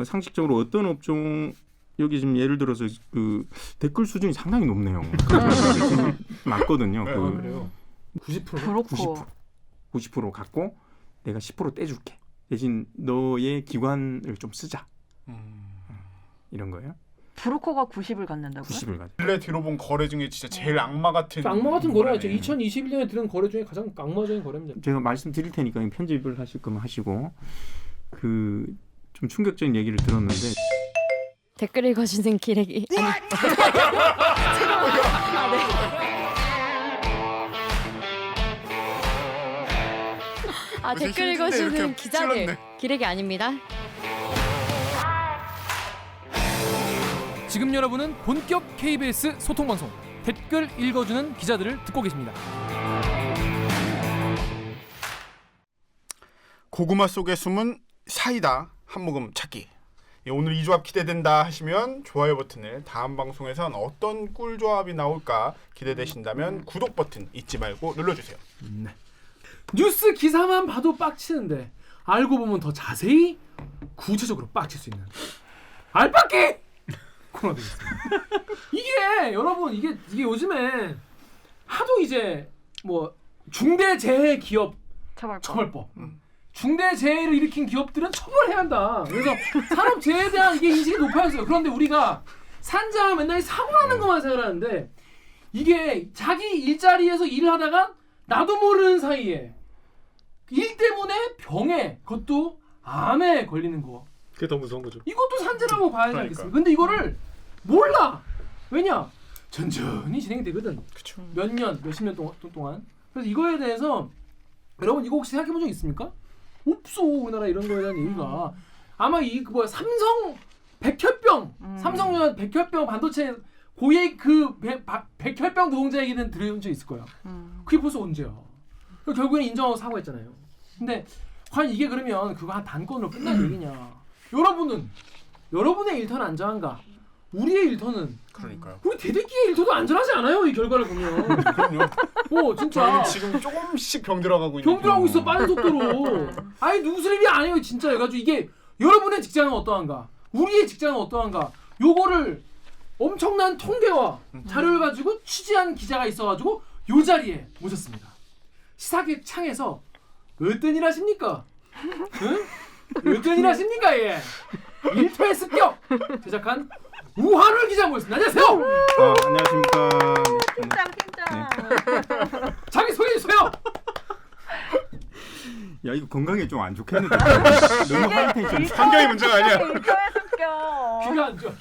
상식적으로 어떤 업종 여기 지금 예를 들어서 그 댓글 수준이 상당히 높네요. 많거든요. 그래요. 90%? 90% 갖고 내가 10% 떼줄게. 대신 너의 기관을 좀 쓰자. 이런 거예요. 브로커가 90을 갖는다고요? 90을 가져. 근래 뒤로 본 거래 중에 진짜 제일 악마 같은 악마 같은 거래가 거래네. 2021년에 들은 거래 중에 가장 악마적인 거래입니다. 제가 말씀드릴 테니까 편집을 하실 거면 하시고 그 좀 충격적인 얘기를 들었는데 댓글 읽어주는 기레기 아니 무슨 댓글 힘든데 읽어주는 이렇게 기자들 찔렀네. 기레기 아닙니다. 지금 여러분은 본격 KBS 소통방송 댓글 읽어주는 기자들을 듣고 계십니다. 고구마 속에 숨은 사이다 한 모금 찾기. 오늘 이 조합 기대된다 하시면 좋아요 버튼을, 다음 방송에선 어떤 꿀 조합이 나올까 기대되신다면 구독 버튼 잊지 말고 눌러주세요. 뉴스 기사만 봐도 빡치는데 알고 보면 더 자세히 구체적으로 빡칠 수 있는 알빡기 코너 되겠습니다. 이게 여러분 이게 요즘에 하도 이제 뭐 중대재해기업 처벌법 중대재해를 일으킨 기업들은 처벌해야 한다. 그래서 산업재해에 대한 이게 인식이 높아졌어요. 그런데 우리가 산자하면 맨날 사고 나는 것만 생각하는데 이게 자기 일자리에서 일을 하다가 나도 모르는 사이에 일 때문에 병에, 그것도 암에 걸리는 거. 그게 더 무서운 거죠. 이것도 산재라고 봐야 되지 그러니까. 않겠습니까? 근데 이거를 몰라. 왜냐? 천천히 진행되거든. 그쵸. 몇 년, 몇십 년 동안. 그래서 이거에 대해서 여러분 이거 혹시 생각해 본 적 있습니까? 없어. 우리나라 이런 거에 대한 얘기가. 아마 이 뭐야 삼성 백혈병, 삼성전 백혈병 반도체 고액 그 백혈병 노동자 얘기는 들은 적 있을 거야. 그게 벌써 언제야? 결국엔 인정하고 사과했잖아요. 근데 과연 이게 그러면 그거 한 단건으로 끝난 얘기냐? 여러분의 일터는 안전한가? 우리의 일터는 그러니까요. 우리 대대기의 일터도 안전하지 않아요. 이 결과를 보면. 그럼요. 진짜. 저희는 지금 조금씩 병들어가고 있는. 병들하고 있어 빠른 속도로. 아니 누구들 일이 아니에요 진짜. 해가지고 이게 여러분의 직장은 어떠한가? 우리의 직장은 어떠한가? 요거를 엄청난 통계와 자료를 가지고 취재한 기자가 있어가지고 요 자리에 모셨습니다. 시사기 창에서 어떤 일 하십니까? 응? 어떤 일 하십니까? 예. 일터의 습격 제작한 우한울 기자 모셨습니다. 안녕하세요. 안녕하십니까. 팀장. 자기 소개해 주세요. 야 이거 건강에 좀 안 좋겠는데. 너무 하이텐션. 환경이 문제가 아니야. 일터의 습격. 귀가 안 좋아.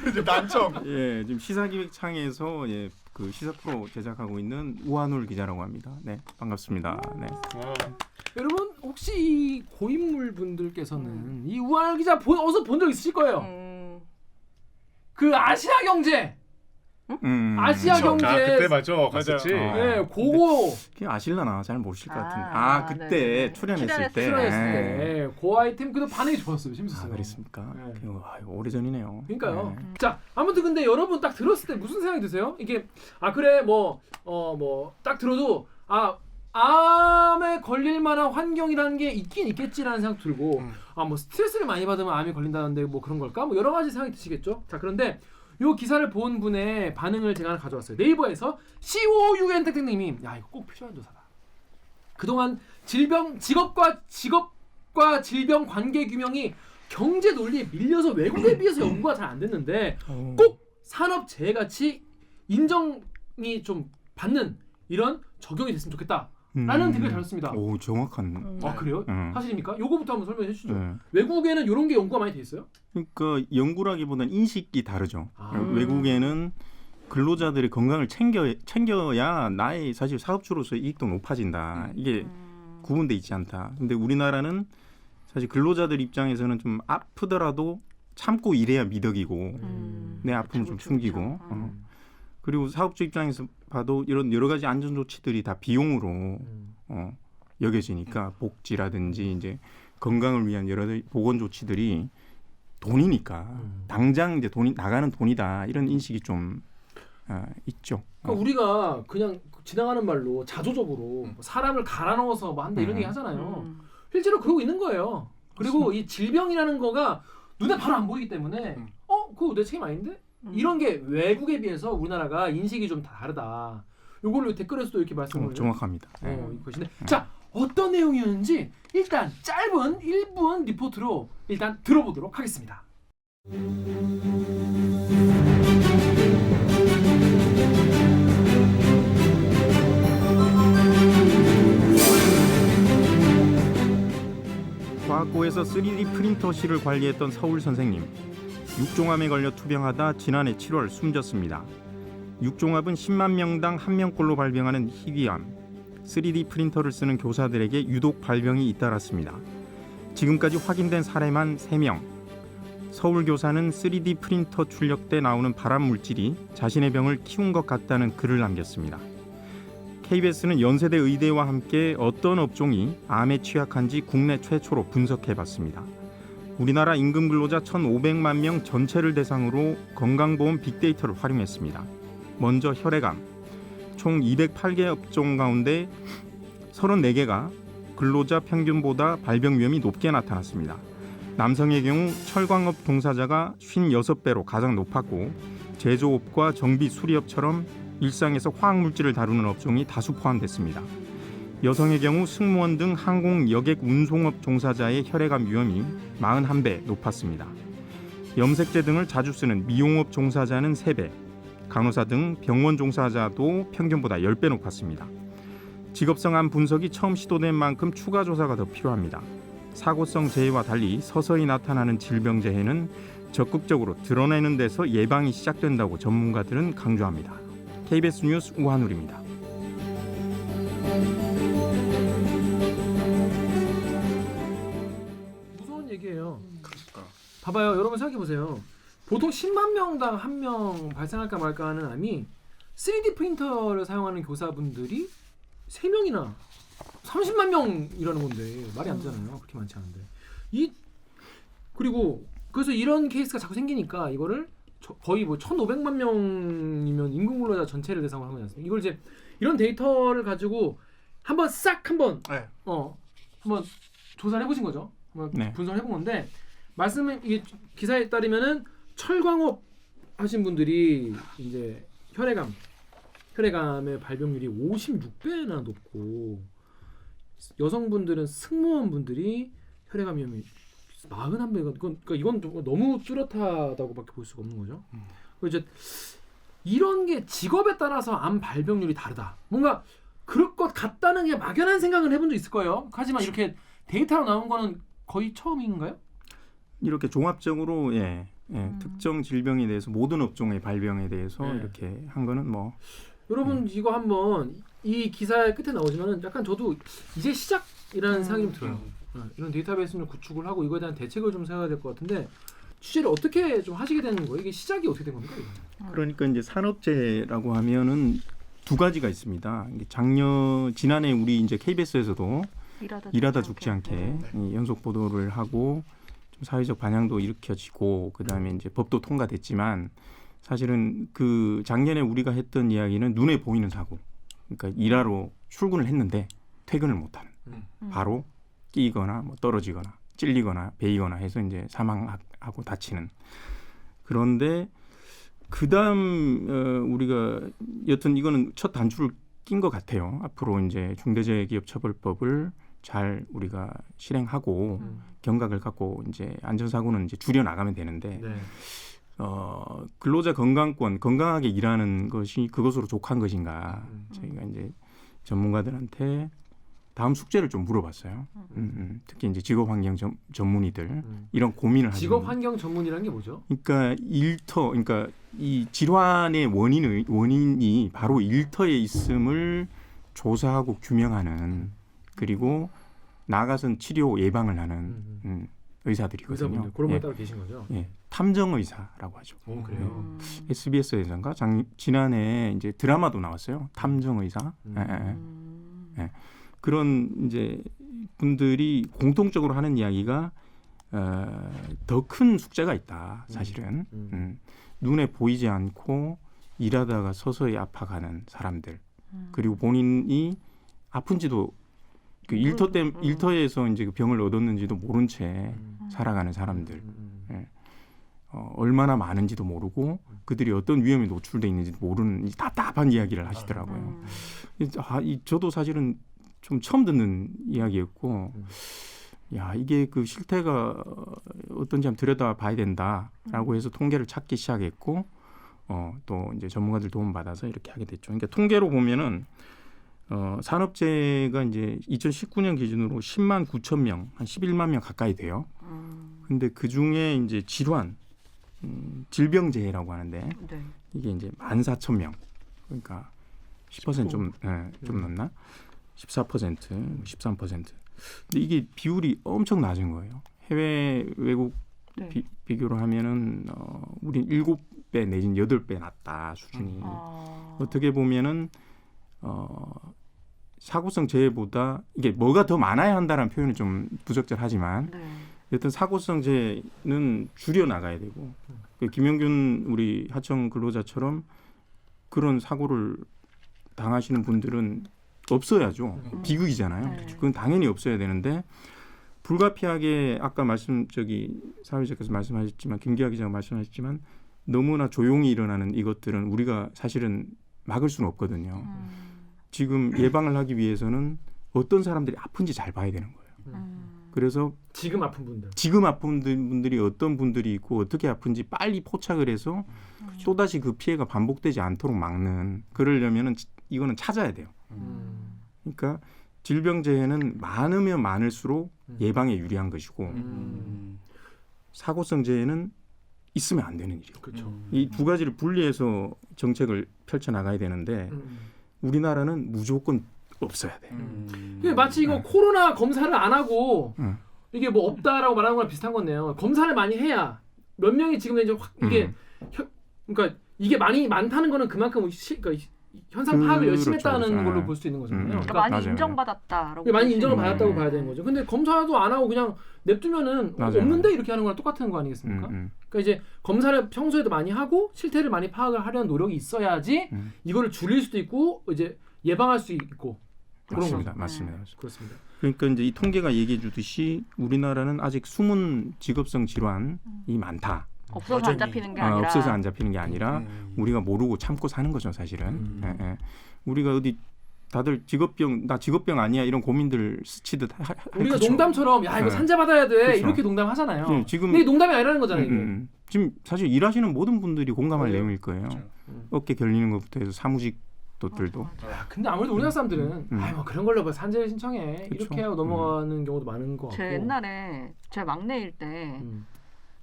이제 난청. 예, 지금 시사기획창에서 그 시사 프로 제작하고 있는 우한울 기자라고 합니다. 네, 반갑습니다. 네. 여러분 혹시 이 고인물 분들께서는 이 우한울 기자 어디서 본 적 있으실 거예요. 그 아시아경제. 아시아경제. 그때 맞아 갔었지. 네, 그거 그게 아실라나 잘 모르실 것 같은데. 아, 그때 네네. 출연했을 때. 출연했을 때 그 아이템 그때 반응이 좋았어요. 재밌었어요. 그랬습니까? 네. 오래전이네요. 그러니까요. 네. 자, 아무튼 근데 여러분 딱 들었을 때 무슨 생각이 드세요? 이게 그래 뭐 딱 들어도 암에 걸릴 만한 환경이라는 게 있긴 있겠지라는 생각 들고 뭐 스트레스를 많이 받으면 암이 걸린다는데 뭐 그런 걸까? 뭐 여러 가지 생각이 드시겠죠? 자, 그런데 요 기사를 본 분의 반응을 제가 하나 가져왔어요. 네이버에서 COUN택택님이 야 이거 꼭 필요한 조사다. 그동안 직업과 질병 관계 규명이 경제 논리에 밀려서 외국에 비해서 연구가 잘 안 됐는데 꼭 산업재해같이 인정이 좀 받는 이런 적용이 됐으면 좋겠다라는 댓글 달았습니다. 오 정확한. 아 그래요? 사실입니까? 요거부터 한번 설명해 주시죠. 네. 외국에는 이런 게 연구가 많이 돼 있어요? 그러니까 연구라기보다는 인식이 다르죠. 아. 외국에는 근로자들의 건강을 챙겨야 나의 사실 사업주로서의 이익도 높아진다. 이게 구분돼 있지 않다. 근데 우리나라는 사실 근로자들 입장에서는 좀 아프더라도 참고 일해야 미덕이고 내 아픔을 좀 숨기고 그리고 사업주 입장에서 봐도 이런 여러 가지 안전 조치들이 다 비용으로 여겨지니까 복지라든지 이제 건강을 위한 여러 가지 보건 조치들이 돈이니까 당장 이제 돈이 나가는 돈이다 이런 인식이 좀 있죠. 그러니까 우리가 그냥 지나가는 말로 자조적으로 사람을 갈아 넣어서 뭐 한다 이런 얘기 하잖아요. 실제로 그러고 있는 거예요. 그리고 이 질병이라는 거가 눈에 바로 안 보이기 때문에 그거 내 책임 아닌데? 음. 이런 게 외국에 비해서 우리나라가 인식이 좀 다르다. 요걸로 댓글에서도 이렇게 말씀을 정확합니다. 이것인데 자 어떤 내용이었는지 일단 짧은 1분 리포트로 일단 들어보도록 하겠습니다. 과학고에서 3D 프린터실을 관리했던 서울 선생님. 육종암에 걸려 투병하다 지난해 7월 숨졌습니다. 육종암은 10만 명당 1명꼴로 발병하는 희귀암. 3D 프린터를 쓰는 교사들에게 유독 발병이 잇따랐습니다. 지금까지 확인된 사례만 3명. 서울 교사는 3D 프린터 출력 때 나오는 발암 물질이 자신의 병을 키운 것 같다는 글을 남겼습니다. KBS는 연세대 의대와 함께 어떤 업종이 암에 취약한지 국내 최초로 분석해봤습니다. 우리나라 임금 근로자 1,500만 명 전체를 대상으로 건강보험 빅데이터를 활용했습니다. 먼저 혈액암. 총 208개 업종 가운데 34개가 근로자 평균보다 발병 위험이 높게 나타났습니다. 남성의 경우 철광업 종사자가 56배로 가장 높았고 제조업과 정비 수리업처럼 일상에서 화학물질을 다루는 업종이 다수 포함됐습니다. 여성의 경우 승무원 등 항공, 여객, 운송업 종사자의 혈액암 위험이 41배 높았습니다. 염색제 등을 자주 쓰는 미용업 종사자는 3배, 간호사 등 병원 종사자도 평균보다 10배 높았습니다. 직업성 암 분석이 처음 시도된 만큼 추가 조사가 더 필요합니다. 사고성 재해와 달리 서서히 나타나는 질병 재해는 적극적으로 드러내는 데서 예방이 시작된다고 전문가들은 강조합니다. KBS 뉴스 우한울입니다. 무서운 얘기예요. 봐봐요. 여러분 생각해 보세요. 보통 10만 명당 1명 발생할까 말까 하는 암이 3D 프린터를 사용하는 교사분들이 3명이나 30만 명이라는 건데 말이 안 되잖아요. 그렇게 많지 않은데. 그리고 그래서 이런 케이스가 자꾸 생기니까 이거를 거의 뭐 1,500만 명이면 임금 근로자 전체를 대상으로 하는 거지 않습니까? 이걸 이제 이런 데이터를 가지고 한번 네. 한번 조사를 해보신 거죠. 한번 네. 분석을 해본 건데 말씀은 이게 기사에 따르면은 철광업 하신 분들이 이제 혈액암의 발병률이 56배나 높고 여성분들은 승무원분들이 혈액암 위험이 41배가 그러니까 이건 좀 너무 뚜렷하다고밖에 볼 수가 없는 거죠. 그리고 이제 이런 게 직업에 따라서 암 발병률이 다르다. 뭔가 그럴 것 같다는 그냥 막연한 생각을 해본 적 있을 거예요. 하지만 이렇게 데이터로 나온 거는 거의 처음인가요? 이렇게 종합적으로 특정 질병에 대해서 모든 업종의 발병에 대해서 네. 이렇게 한 거는 뭐 여러분 이거 한번 이 기사의 끝에 나오지만은 약간 저도 이제 시작이라는 생각이 좀 들어요. 이런 데이터베이스를 구축을 하고 이거에 대한 대책을 좀 세워야 될 것 같은데 취재를 어떻게 좀 하시게 되는 거예요? 이게 시작이 어떻게 된 겁니까? 이거? 그러니까 이제 산업재해라고 하면은 두 가지가 있습니다. 이게 지난해 우리 이제 KBS에서도 일하다 죽지 않게 이 연속 보도를 하고 좀 사회적 반향도 일으켜지고 그다음에 이제 법도 통과됐지만 사실은 그 작년에 우리가 했던 이야기는 눈에 보이는 사고. 그러니까 일하러 출근을 했는데 퇴근을 못하는. 바로 끼거나 뭐 떨어지거나 찔리거나 베이거나 해서 이제 사망하고 다치는. 그런데 그다음 우리가 여튼 이거는 첫 단추를 낀 것 같아요. 앞으로 이제 중대재해기업처벌법을 잘 우리가 실행하고 경각을 갖고 이제 안전사고는 이제 줄여 나가면 되는데 네. 근로자 건강권 건강하게 일하는 것이 그것으로 족한 것인가 저희가 이제 전문가들한테 다음 숙제를 좀 물어봤어요. 특히 이제 직업환경 전문의들 이런 고민을 하는. 직업환경 전문이라는 게 뭐죠? 그러니까 그러니까 이 질환의 원인이 바로 일터에 있음을 조사하고 규명하는 그리고 나가선 치료 예방을 하는 의사들이거든요. 의사분들 그런 분 따로 계신 거죠? 예, 탐정 의사라고 하죠. 오, 그래요. SBS에서인가 지난해 이제 드라마도 나왔어요. 탐정 의사. 예. 그런 이제 분들이 공통적으로 하는 이야기가 더 큰 숙제가 있다. 사실은 눈에 보이지 않고 일하다가 서서히 아파가는 사람들 그리고 본인이 아픈지도 그 일터에서 이제 그 병을 얻었는지도 모른 채 살아가는 사람들. 예. 얼마나 많은지도 모르고 그들이 어떤 위험에 노출돼 있는지도 모르는 답답한 이야기를 하시더라고요. 저도 사실은 좀 처음 듣는 이야기였고, 야 이게 그 실태가 어떤지 한번 들여다봐야 된다라고 해서 통계를 찾기 시작했고, 또 이제 전문가들 도움 받아서 이렇게 하게 됐죠. 그러니까 통계로 보면은 산업재해가 이제 2019년 기준으로 10만 9천 명, 한 11만 명 가까이 돼요. 근데 그 중에 이제 질환, 질병재해라고 하는데 네. 이게 이제 14,000명, 그러니까 10% 좀 넘나? 14%, 13%. 근데 이게 비율이 엄청 낮은 거예요. 해외 외국 네. 비교로 하면은 우린 7배 내지는 8배 낮다 수준이. 어떻게 보면은 사고성 재해보다 이게 뭐가 더 많아야 한다는 표현이 좀 부적절하지만 네. 여튼 사고성 재해는 줄여 나가야 되고 그 김영균 우리 하청 근로자처럼 그런 사고를 당하시는 분들은 없어야죠. 비극이잖아요. 네. 그건 당연히 없어야 되는데 불가피하게 아까 사회자께서 말씀하셨지만 김기아 기자가 말씀하셨지만 너무나 조용히 일어나는 이것들은 우리가 사실은 막을 수는 없거든요. 지금 예방을 하기 위해서는 어떤 사람들이 아픈지 잘 봐야 되는 거예요. 그래서 지금 아픈 분들. 지금 아픈 분들이 어떤 분들이 있고 어떻게 아픈지 빨리 포착을 해서 또다시 그 피해가 반복되지 않도록 막는, 그러려면은 이거는 찾아야 돼요. 그러니까 질병재해는 많으면 많을수록 예방에 유리한 것이고 사고성 재해는 있으면 안 되는 일이에요. 그렇죠. 이 두 가지를 분리해서 정책을 펼쳐나가야 되는데 우리나라는 무조건 없어야 돼. 이게 마치 이거 코로나 검사를 안 하고 음. 이게 뭐 없다라고 말하는 거랑 비슷한 건데요. 검사를 많이 해야 몇 명이 지금 이제 확 이게 그러니까 이게 많다는 거는 그만큼 그러니까 현상 파악을 열심히 그렇죠, 했다는 그렇죠. 걸로 볼 수 있는 거잖아요. 그러니까 그러니까 많이 맞아요. 인정받았다라고. 많이 인정을 보시는 받았다고 거예요. 봐야 되는 거죠. 근데 검사도 안 하고 그냥 냅두면은 맞아요. 없는데 이렇게 하는 거랑 똑같은 거 아니겠습니까? 그러니까 이제 검사를 평소에도 많이 하고 실태를 많이 파악을 하려는 노력이 있어야지 이거를 줄일 수도 있고 이제 예방할 수 있고 그런 맞습니다. 거죠. 맞습니다. 그렇습니다. 그러니까 이제 이 통계가 얘기해 주듯이 우리나라는 아직 숨은 직업성 질환이 많다. 없어서 안 잡히는 게 아니라. 없어서 안 잡히는 게 아니라 우리가 모르고 참고 사는 거죠, 사실은. 예, 예. 우리가 어디 다들 나 직업병 아니야 이런 고민들 스치듯 우리가 그렇죠. 농담처럼 야 이거 네. 산재 받아야 돼 그렇죠. 이렇게 농담하잖아요. 네, 지금 근데 이게 농담이 아니라는 거잖아요. 이게. 지금 사실 일하시는 모든 분들이 공감할 내용일 거예요. 그렇죠. 어깨 결리는 것부터 해서 사무직들도. 야, 근데 아무래도 우리나라 사람들은 아이 뭐 그런 걸로 뭐 산재 신청해 그쵸. 이렇게 하고 넘어가는 경우도 많은 것 같고. 제 옛날에 제 막내일 때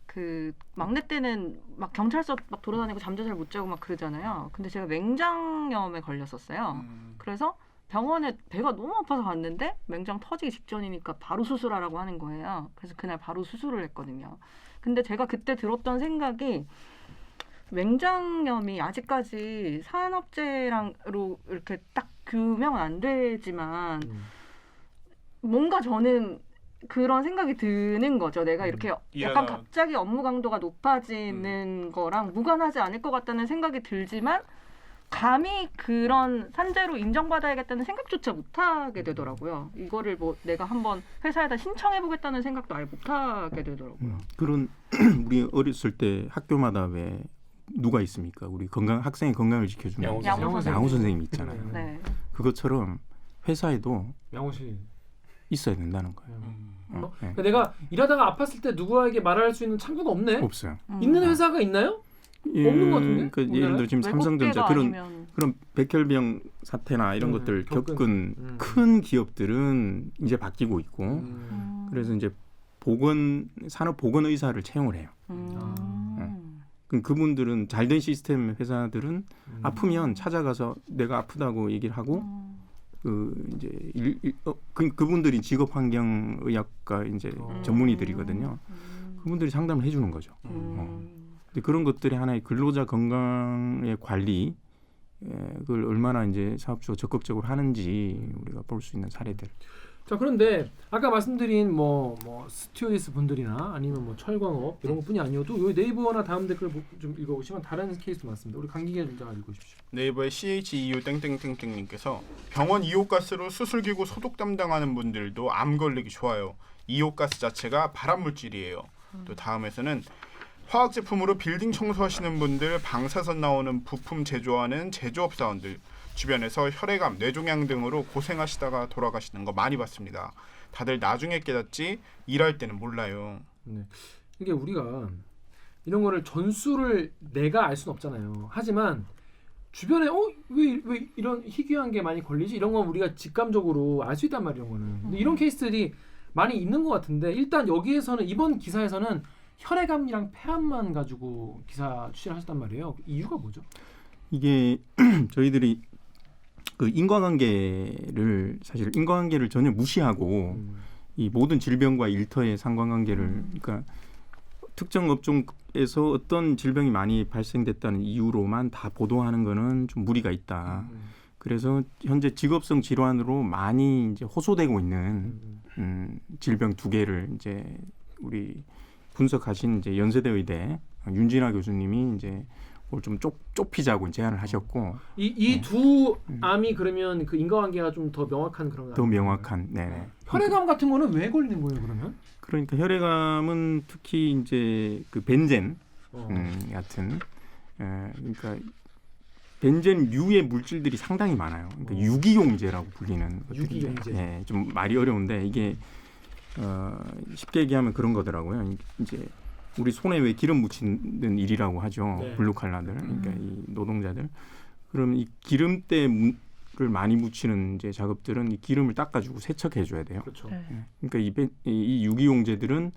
그 막내 때는 막 경찰서 막 돌아다니고 잠도 잘 못 자고 막 그러잖아요. 근데 제가 맹장염에 걸렸었어요. 그래서 병원에 배가 너무 아파서 갔는데 맹장 터지기 직전이니까 바로 수술하라고 하는 거예요. 그래서 그날 바로 수술을 했거든요. 근데 제가 그때 들었던 생각이 맹장염이 아직까지 산업재해로 이렇게 딱 규명은 안 되지만 뭔가 저는 그런 생각이 드는 거죠. 내가 이렇게 약간 갑자기 업무 강도가 높아지는 거랑 무관하지 않을 것 같다는 생각이 들지만 감히 그런 산재로 인정받아야겠다는 생각조차 못하게 되더라고요. 이거를 뭐 내가 한번 회사에다 신청해보겠다는 생각도 아예 못하게 되더라고요. 그런 우리 어렸을 때 학교마다 왜 누가 있습니까? 우리 학생의 건강을 지켜주는 양호 선생님이 있잖아요. 네. 그것처럼 회사에도 양호 씨. 있어야 된다는 거예요. 네. 그러니까 내가 일하다가 아팠을 때 누구에게 말할 수 있는 창구가 없네. 없어요. 있는 회사가 있나요? 없는 것 같은데? 그러니까 예를 들어 지금 삼성전자 아니면... 그런 백혈병 사태나 이런 것들 겪은 큰 기업들은 이제 바뀌고 있고 그래서 이제 산업보건 의사를 채용을 해요. 그럼 그분들은 잘된 시스템 회사들은 아프면 찾아가서 내가 아프다고 얘기를 하고 그분들이 직업환경의학과 이제 전문의들이거든요. 그분들이 상담을 해주는 거죠. 근데 그런 것들이 하나의 근로자 건강의 관리 그걸 얼마나 이제 사업주가 적극적으로 하는지 우리가 볼 수 있는 사례들. 자 그런데 아까 말씀드린 뭐 스튜어디스 분들이나 아니면 뭐 철광업 이런 것뿐이 아니어도 요 네이버나 다음 댓글 좀 읽어보시면 다른 케이스도 많습니다. 우리 강기계 기자가 읽어주십시오. 네이버의 CHEU 땡땡땡땡님께서 병원 이호가스로 수술기구 소독 담당하는 분들도 암 걸리기 좋아요. 이호가스 자체가 발암 물질이에요. 또 다음에서는 화학 제품으로 빌딩 청소하시는 분들, 방사선 나오는 부품 제조하는 제조업 사원들, 주변에서 혈액암, 뇌종양 등으로 고생하시다가 돌아가시는 거 많이 봤습니다. 다들 나중에 깨닫지 일할 때는 몰라요. 네. 이게 우리가 이런 거를 전수를 내가 알 수는 없잖아요. 하지만 주변에 왜 이런 희귀한 게 많이 걸리지? 이런 건 우리가 직감적으로 알 수 있단 말이에요. 이런 거는. 근데 이런 케이스들이 많이 있는 것 같은데 일단 여기에서는 이번 기사에서는 혈액암이랑 폐암만 가지고 기사 취재하셨단 말이에요. 이유가 뭐죠? 이게 저희들이 그 인과관계를 전혀 무시하고 이 모든 질병과 일터의 상관관계를 그러니까 특정 업종에서 어떤 질병이 많이 발생됐다는 이유로만 다 보도하는 거는 좀 무리가 있다. 그래서 현재 직업성 질환으로 많이 이제 호소되고 있는 질병 2개를 이제 우리 분석하신 이제 연세대 의대 윤진아 교수님이 이제 그걸 좀 좁히자고 제안을 하셨고 이 두 암이 그러면 그 인과관계가 좀 더 명확한 그런 더 명확한 네네. 혈액암 같은 거는 왜 걸리는 거예요 그러면? 그러니까 혈액암은 특히 이제 그 벤젠 같은 그러니까 벤젠류의 물질들이 상당히 많아요. 그러니까 유기용제라고 불리는 유기용제. 것들인데, 예, 좀 말이 어려운데 이게 쉽게 얘기하면 그런 거더라고요. 이제 우리 손에 왜 기름 묻히는 일이라고 하죠. 네. 블루칼라들, 그러니까 이 노동자들. 그럼 이 기름때를 많이 묻히는 이제 작업들은 이 기름을 닦아주고 세척해줘야 돼요. 그렇죠. 네. 그러니까 이 유기용제들은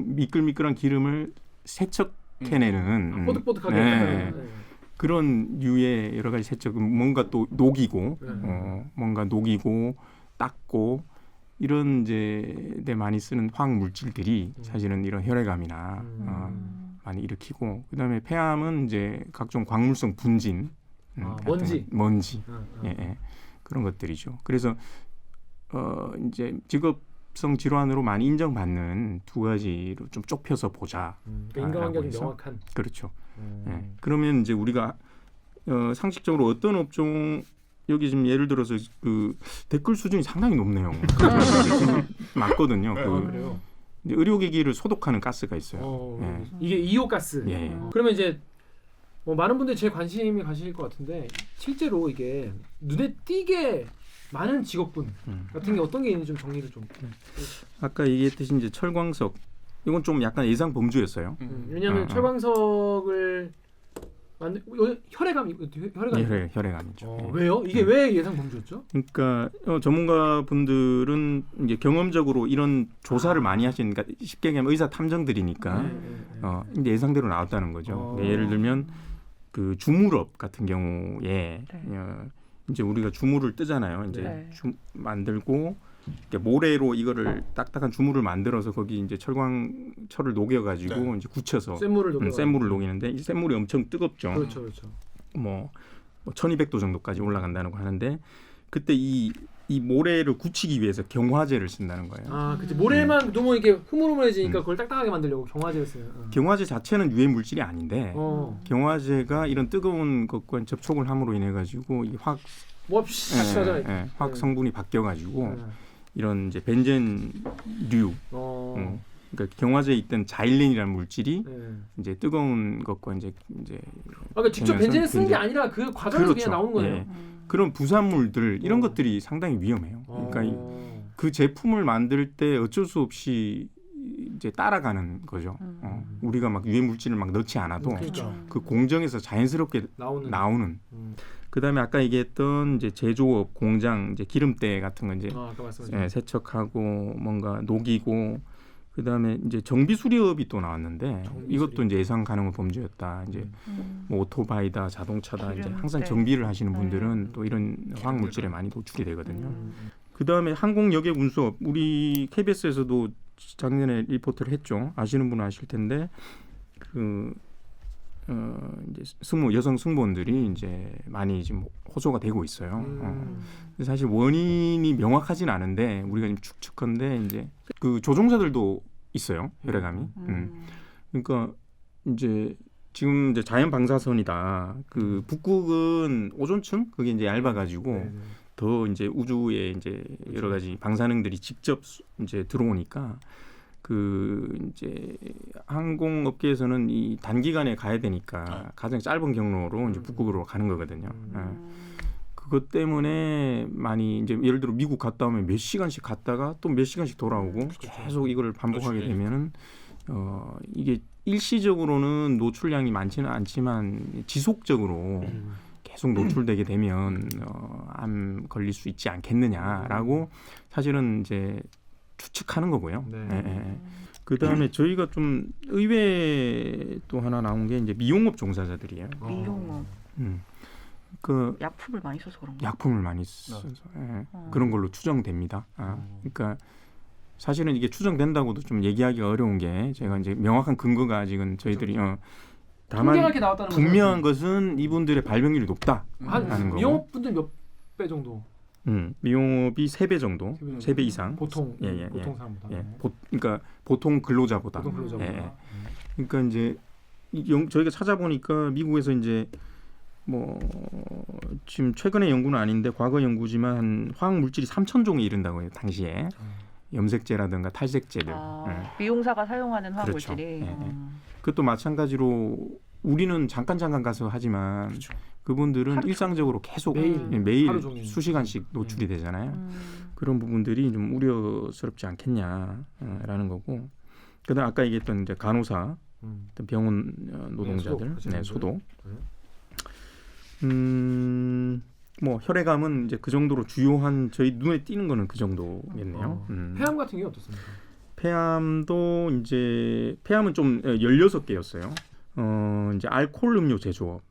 미끌미끌한 기름을 세척해내는 뽀득뽀득하게. 네. 그런 류의 여러 가지 세척, 뭔가 또 녹이고, 뭔가 녹이고 닦고 이런 이제 데 많이 쓰는 화학 물질들이 사실은 이런 혈액암이나 많이 일으키고, 그다음에 폐암은 이제 각종 광물성 분진, 먼지, 예, 그런 것들이죠. 그래서 이제 직업성 질환으로 많이 인정받는 2가지로 좀 좁혀서 보자. 그러니까 인과관계가 좀 명확한. 그렇죠. 예. 그러면 이제 우리가 상식적으로 어떤 업종 여기 지금 예를 들어서 그 댓글 수준이 상당히 높네요. 맞거든요. 그래요. 이제 의료기기를 소독하는 가스가 있어요. 예. 이게 이오가스. 예. 그러면 이제 많은 분들이 제일 관심이 가실 것 같은데 실제로 이게 눈에 띄게 많은 직업군 같은 게 어떤 게 있는지 좀 정리를 좀. 아까 얘기했듯이 이제 철광석 이건 좀 약간 예상 범주였어요. 왜냐하면 철광석을 혈액암이 혈액암이죠. 예. 왜요? 이게 왜 예상 범주였죠? 그러니까 전문가분들은 이제 경험적으로 이런 조사를 많이 하시니까 쉽게 얘기하면 의사 탐정들이니까 이제 예상대로 나왔다는 거죠. 예를 들면 그 주물업 같은 경우에 이제 우리가 주물을 뜨잖아요. 이제 만들고 이렇게 모래로 이거를 딱딱한 주물을 만들어서 거기 이제 철광철을 녹여가지고 이제 굳혀서 센물을 녹이는데 이 센물이 엄청 뜨겁죠. 그렇죠. 뭐 1200도 정도까지 올라간다고 하는데 그때 이 모래를 굳히기 위해서 경화제를 쓴다는 거예요. 그치. 모래만 너무 이게 흐물흐물해지니까 그걸 딱딱하게 만들려고 경화제를 써요. 경화제 자체는 유해 물질이 아닌데 경화제가 이런 뜨거운 것과 접촉을 함으로 인해 가지고 이 화학 성분이 바뀌어 가지고 이런 이제 벤젠류 그러니까 경화제에 있던 자일린이라는 물질이 이제 뜨거운 것과 이제 그러니까 직접 벤젠을 쓴 게 아니라 그 과정에서 그냥 나오는 거예요. 예. 그런 부산물들 이런 것들이 상당히 위험해요. 그러니까 그 제품을 만들 때 어쩔 수 없이 이제 따라가는 거죠. 우리가 막 유해 물질을 막 넣지 않아도 그 공정에서 자연스럽게 나오는. 그다음에 아까 얘기했던 이제 제조업, 공장, 이제 기름때 같은 거 이제 세척하고 뭔가 녹이고, 그다음에 이제 정비 수리업이 또 나왔는데 이것도 이제 예상 가능한 범주였다. 이제 뭐 오토바이다, 자동차다, 이제 항상 정비를 하시는 분들은 또 이런 화학 물질에 많이 노출이 되거든요. 그다음에 항공 여객 운수업, 우리 KBS에서도 작년에 리포트를 했죠. 아시는 분은 아실 텐데 이제 여성 승무원들이 이제 많이 지금 호소가 되고 있어요. 사실 원인이 명확하지는 않은데 우리가 지금 추측컨대 이제 그 조종사들도 있어요, 혈액암이. 그러니까 이제 지금 이제 자연 방사선이다. 그 북극은 오존층 그게 이제 얇아가지고 더 이제 우주에 이제 여러 가지 방사능들이 직접 이제 들어오니까 그 이제 항공업계에서는 이 단기간에 가야 되니까 가장 짧은 경로로 이제 북극으로 가는 거거든요. 예. 그것 때문에 많이 이제 예를 들어 미국 갔다 오면 몇 시간씩 갔다가 또 몇 시간씩 돌아오고 계속 이걸 반복하게 되면은 이게 일시적으로는 노출량이 많지는 않지만 지속적으로 계속 노출되게 되면 암 걸릴 수 있지 않겠느냐라고 사실은 이제 추측하는 거고요. 네. 예, 예. 그다음에 저희가 좀 의외 또 하나 나온 게 이제 미용업 종사자들이에요. 미용업 그 약품을 많이 써서 그런가? 약품을 많이 써서 예, 그런 걸로 추정됩니다. 그러니까 사실은 이게 추정된다고도 좀 얘기하기가 어려운 게 제가 이제 명확한 근거가 아직은 저희들이 다만 통계가 나왔다는 거죠? 분명한 것은 이분들의 발병률이 높다라는 한 거고. 미용업분들 몇 배 정도? 미용업이 3배 정도, 3배 이상. 보통 예, 보통 사람보다. 예, 그러니까 보통 근로자보다. 보통 근로자보다. 예. 그러니까 이제 저희가 찾아보니까 미국에서 이제 뭐 지금 최근의 연구는 아닌데 과거 연구지만 한 화학 물질이 3,000종에 이른다고 해요. 당시에 염색제라든가 탈색제들. 예. 미용사가 사용하는 그렇죠. 화학물질이. 예, 예. 그것도 마찬가지로 우리는 잠깐 가서 하지만 그렇죠. 그분들은 하루 일상적으로 계속 매일, 하루 종일. 수시간씩 노출이 되잖아요. 그런 부분들이 좀 우려스럽지 않겠냐라는 거고. 그다음 아까 얘기했던 이제 간호사, 어떤 병원 노동자들, 소독. 뭐 혈액암은 이제 그 정도로 주요한 저희 눈에 띄는 거는 그 정도겠네요. 폐암 같은 게 어떻습니까? 폐암도 이제 폐암은 좀 16개였어요. 이제 알코올 음료 제조업.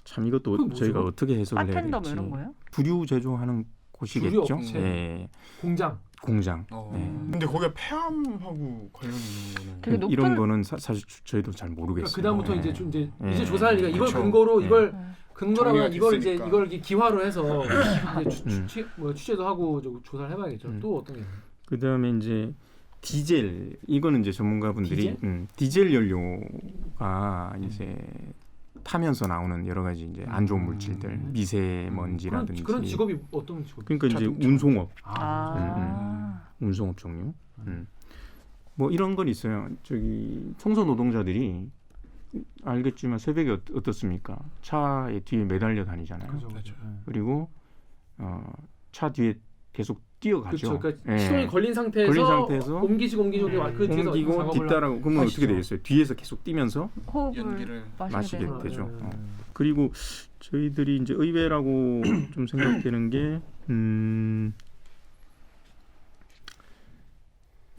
참 이것도 저희가 어떻게 해석을 해야 바텐더 될지. 뭐 이런 거예요? 부류 제조하는 곳이겠죠. 부류 업체. 예. 공장. 근데 거기에 폐암하고 관련 있는 되게 거는 높은- 이런 거는 사실 저희도 잘 모르겠어요. 그 다음부터 예. 이제 조사할 리가 이걸 그쵸. 근거로 예. 이걸 근거라면 정리가 이걸 이제 됐으니까. 이걸 이렇게 기화로 해서 이제 취재도 하고 조사를 해봐야겠죠. 또 어떤 게 있나요? 그다음에 이제 디젤 이거는 이제 전문가분들이 디젤 연료가 이제 타면서 나오는 여러 가지 이제 안 좋은 물질들, 미세먼지라든지 그런 직업이 어떤 직업? 그러니까 이제 운송업, 아. 운송업 종류. 뭐 이런 건 있어요. 저기 청소 노동자들이 알겠지만 새벽에 어떻습니까? 차에 뒤에 매달려 다니잖아요. 그죠. 그리고 차 뒤에 계속 뛰어가죠. 그렇죠. 그러니까 예. 시동이 걸린 상태에서 옮기고 그 뒤에서 작업을 뒤따라고 그러면 하시죠. 어떻게 되겠어요? 뒤에서 계속 뛰면서 호흡을 연기를 마시게 되는 되죠. 거예요. 그리고 저희들이 이제 의외라고 좀 생각되는 게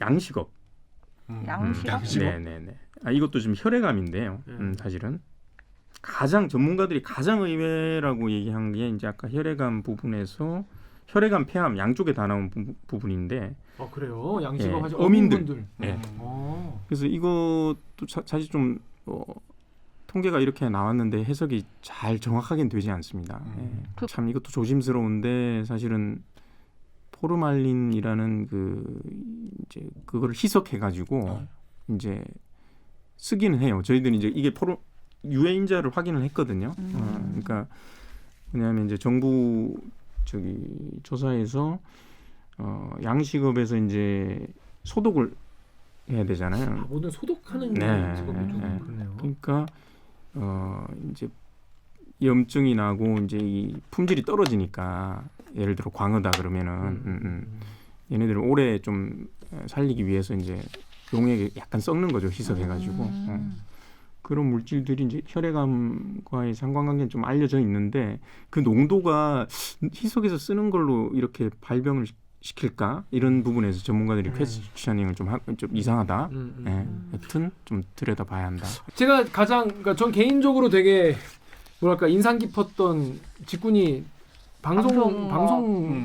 양식업. 양식업? 네네네. 이것도 좀 혈액암인데요. 사실은 전문가들이 가장 의외라고 얘기한 게 이제 아까 혈액암 부분에서 혈액암, 폐암 양쪽에 다 나온 부분인데. 그래요. 양식업 예, 하시 어민들. 어민분들. 네. 그래서 이것도 사실 좀 통계가 이렇게 나왔는데 해석이 잘 정확하게는 되지 않습니다. 예. 참 이것도 조심스러운데 사실은 포르말린이라는 이제 그거를 희석해가지고 이제 쓰기는 해요. 저희들이 이제 이게 유해인자를 확인을 했거든요. 그러니까 왜냐하면 이제 정부 조사에서 양식업에서 이제 소독을 해야 되잖아요. 모든 소독하는 네. 직업이 좀 그러네요. 그러니까 이제 염증이 나고 이제 이 품질이 떨어지니까 예를 들어 광어다 그러면은 얘네들을 오래 좀 살리기 위해서 이제 용액에 약간 썩는 거죠. 희석해가지고 그런 물질들이 이제 혈액암과의 상관관계는 좀 알려져 있는데 그 농도가 희석해서 쓰는 걸로 이렇게 발병을 시킬까 이런 부분에서 전문가들이 퀘스처닝을 좀 이상하다. 하여튼 좀 들여다봐야 한다. 제가 그러니까 전 개인적으로 되게 뭐랄까 인상 깊었던 직군이 방송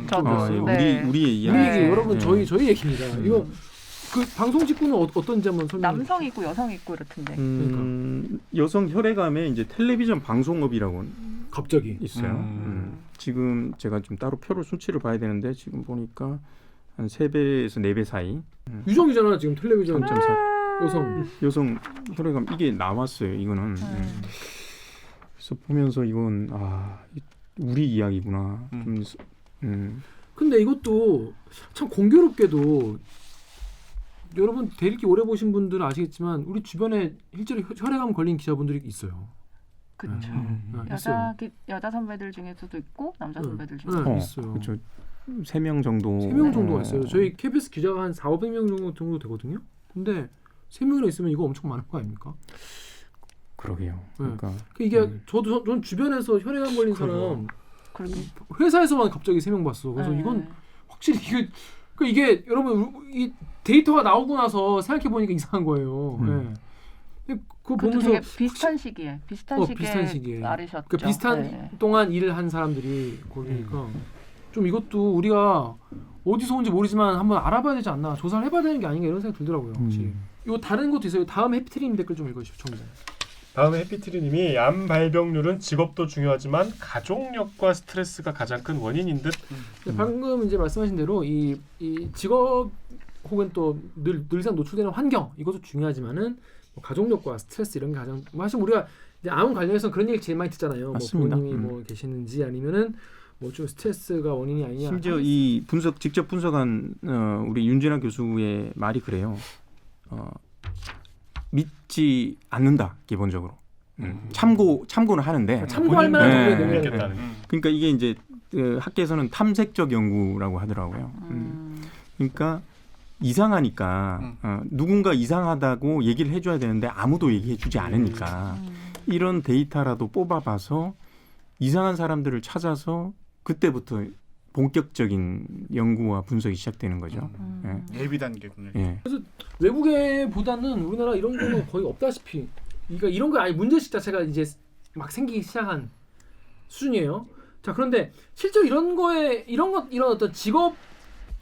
쪽이었어요. 네. 우리의 우리 이야기. 얘기 여러분 저희 얘기입니다. 이거 그 방송 직군은 어떤지 한번 설명. 남성 있고 여성 있고 이렇던데. 여성 혈액암에 이제 텔레비전 방송업이라고 갑자기 있어요. 지금 제가 좀 따로 표를 수치를 봐야 되는데 지금 보니까 한 3배에서 4배 사이. 유정이잖아 지금 텔레비전 3.4 여성 혈액암 이게 나왔어요. 이거는. 그래서 보면서 이건 우리 이야기구나. 근데 이것도 참 공교롭게도 여러분 대리기 오래 보신 분들은 아시겠지만 우리 주변에 실제로 혈액암 걸린 기자분들이 있어요. 그렇죠. 있어요. 여자 선배들 중에서도 있고 남자 선배들 네, 중에서도 있어요. 그렇죠. 3명 정도. 3명 정도가 있어요. 저희 KBS 기자가 한 400~500명 정도 되거든요. 근데 3명이나 있으면 이거 엄청 많은 거 아닙니까? 그러게요. 그러니까 이게 전 주변에서 혈액암 걸린 사람 회사에서만 갑자기 3명 봤어. 그래서 이건 확실히 이게 여러분 이 데이터가 나오고 나서 생각해 보니까 이상한 거예요. 그거 보면서 되게 비슷한 시기에 비슷한 시기에 나르셨죠. 그 비슷한 동안 일을 한 사람들이 거기니까 좀 이것도 우리가 어디서 온지 모르지만 한번 알아봐야 되지 않나, 조사를 해봐야 되는 게 아닌가 이런 생각이 들더라고요. 확실히. 이거 다른 것도 있어요. 다음 해피트림 댓글 좀 읽어주십시오. 청 기자. 다음에 해피트리님이 암 발병률은 직업도 중요하지만 가족력과 스트레스가 가장 큰 원인인 듯. 방금 이제 말씀하신 대로 이 직업 혹은 또 늘상 노출되는 환경 이것도 중요하지만은 뭐 가족력과 스트레스 이런 게 가장 사실 우리가 이제 암 관련해서 그런 얘기 제일 많이 듣잖아요. 맞습니다. 뭐 부모님이 뭐 계시는지 아니면은 뭐 좀 스트레스가 원인이 아니냐. 심지어 이 직접 분석한 우리 윤진아 교수의 말이 그래요. 믿지 않는다 기본적으로. 참고는 하는데 참고할 만한 정도의 네. 내용이 있겠다는. 그러니까 이게 이제 학계에서는 탐색적 연구라고 하더라고요. 그러니까 이상하니까 누군가 이상하다고 얘기를 해줘야 되는데 아무도 얘기해주지 않으니까 이런 데이터라도 뽑아봐서 이상한 사람들을 찾아서 그때부터 본격적인 연구와 분석이 시작되는 거죠. 예비 단계군요. 예. 외국에보다는 우리나라 이런 거는 거의 없다시피. 그러니까 이런 거 아니 문제식 자체가 이제 막 생기기 시작한 수준이에요. 자, 그런데 실제로 이런 어떤 직업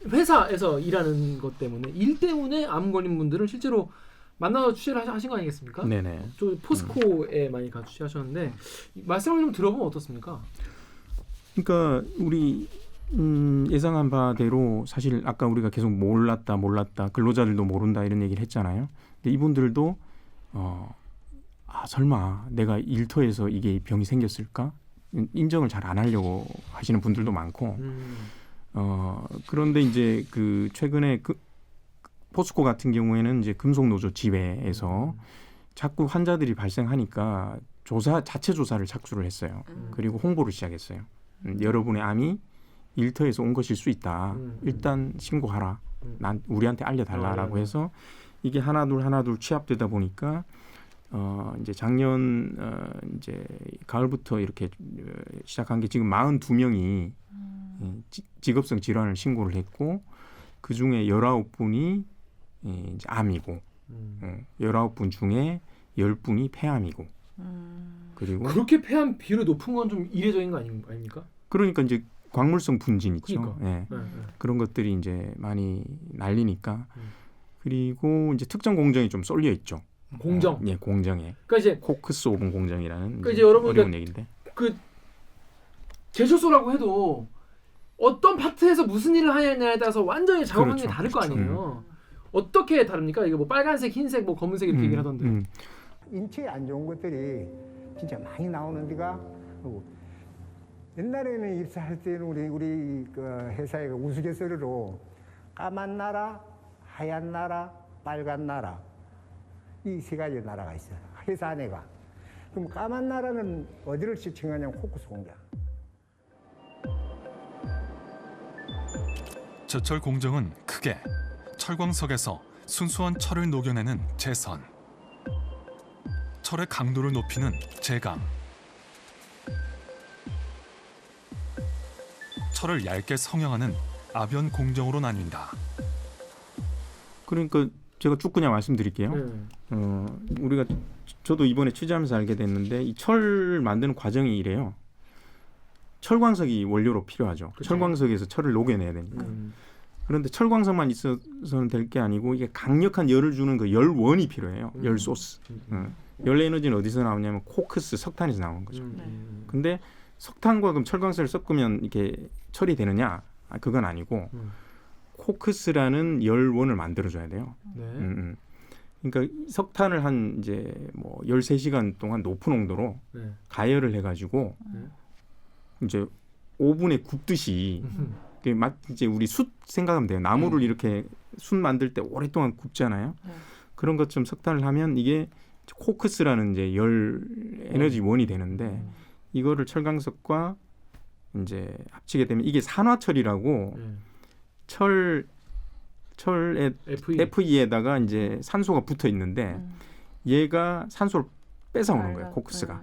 회사에서 일하는 것 때문에 일 때문에 암 걸린 분들을 실제로 만나서 취재를 하신 거 아니겠습니까? 네네. 또 포스코에 많이 가 취재하셨는데 말씀을 좀 들어보면 어떻습니까? 그러니까 우리 예상한 바대로 사실 아까 우리가 계속 몰랐다 근로자들도 모른다 이런 얘기를 했잖아요. 근데 이분들도 설마 내가 일터에서 이게 병이 생겼을까? 인정을 잘 안 하려고 하시는 분들도 많고 그런데 이제 그 최근에 포스코 같은 경우에는 이제 금속노조 지회에서 자꾸 환자들이 발생하니까 자체 조사를 착수를 했어요. 그리고 홍보를 시작했어요. 여러분의 암이 일터에서 온 것일 수 있다. 일단 신고하라. 우리한테 알려달라라고 해서 이게 하나둘 취합되다 보니까 이제 작년 이제 가을부터 이렇게 시작한 게 지금 42명이 직업성 질환을 신고를 했고 그 중에 19분이 이제 암이고 19분 중에 10분이 폐암이고 그리고 그렇게 폐암 비율이 높은 건 좀 이례적인 거 아닙니까? 그러니까 이제 광물성 분진 있죠. 그러니까. 예. 그런 것들이 이제 많이 날리니까 그리고 이제 특정 공정이 좀 쏠려 있죠. 공정. 예, 공정에. 그러니까 이제 코크스 오븐 공정이라는 그러니까 이제 여러분 어려운 얘기인데. 그 제철소라고 해도 어떤 파트에서 무슨 일을 하느냐에 따라서 완전히 작업 환경이 그렇죠, 다를 거 그렇죠. 아니에요. 어떻게 다릅니까? 이게 뭐 빨간색, 흰색, 뭐 검은색 이렇게 얘기를 하던데. 인체에 안 좋은 것들이 진짜 많이 나오는 데가 옛날에는 입사할 때는 우리 그 회사의 우스갯소리로 까만 나라, 하얀 나라, 빨간 나라 이 세 가지 나라가 있어요. 회사 안에가. 그럼 까만 나라는 어디를 지칭하냐면 코크스 공장. 제철 공정은 크게 철광석에서 순수한 철을 녹여내는 제선, 철의 강도를 높이는 제강, 철을 얇게 성형하는 아변 공정으로 나뉜다. 그러니까 제가 쭉 그냥 말씀드릴게요. 우리가 저도 이번에 취재하면서 알게 됐는데 이 철 만드는 과정이 이래요. 철광석이 원료로 필요하죠. 그쵸. 철광석에서 철을 녹여내야 되니까. 그런데 철광석만 있어서는 될 게 아니고 이게 강력한 열을 주는 그 열원이 필요해요. 열 소스. 열 에너지는 어디서 나오냐면 코크스 석탄에서 나오는 거죠. 근데 석탄과 그럼 철광석을 섞으면 이게 철이 되느냐? 그건 아니고 코크스라는 열원을 만들어줘야 돼요. 네. 그러니까 석탄을 한 이제 뭐 13시간 동안 높은 온도로 가열을 해가지고 이제 오븐에 굽듯이 이제 우리 숯 생각하면 돼요. 나무를 이렇게 숯 만들 때 오랫동안 굽잖아요. 그런 것처럼 석탄을 하면 이게 코크스라는 이제 열 에너지원이 되는데 이거를 철광석과 이제 합치게 되면 이게 산화철이라고 철의 FE에다가 이제 산소가 붙어 있는데 얘가 산소를 뺏어오는 거예요. 코크스가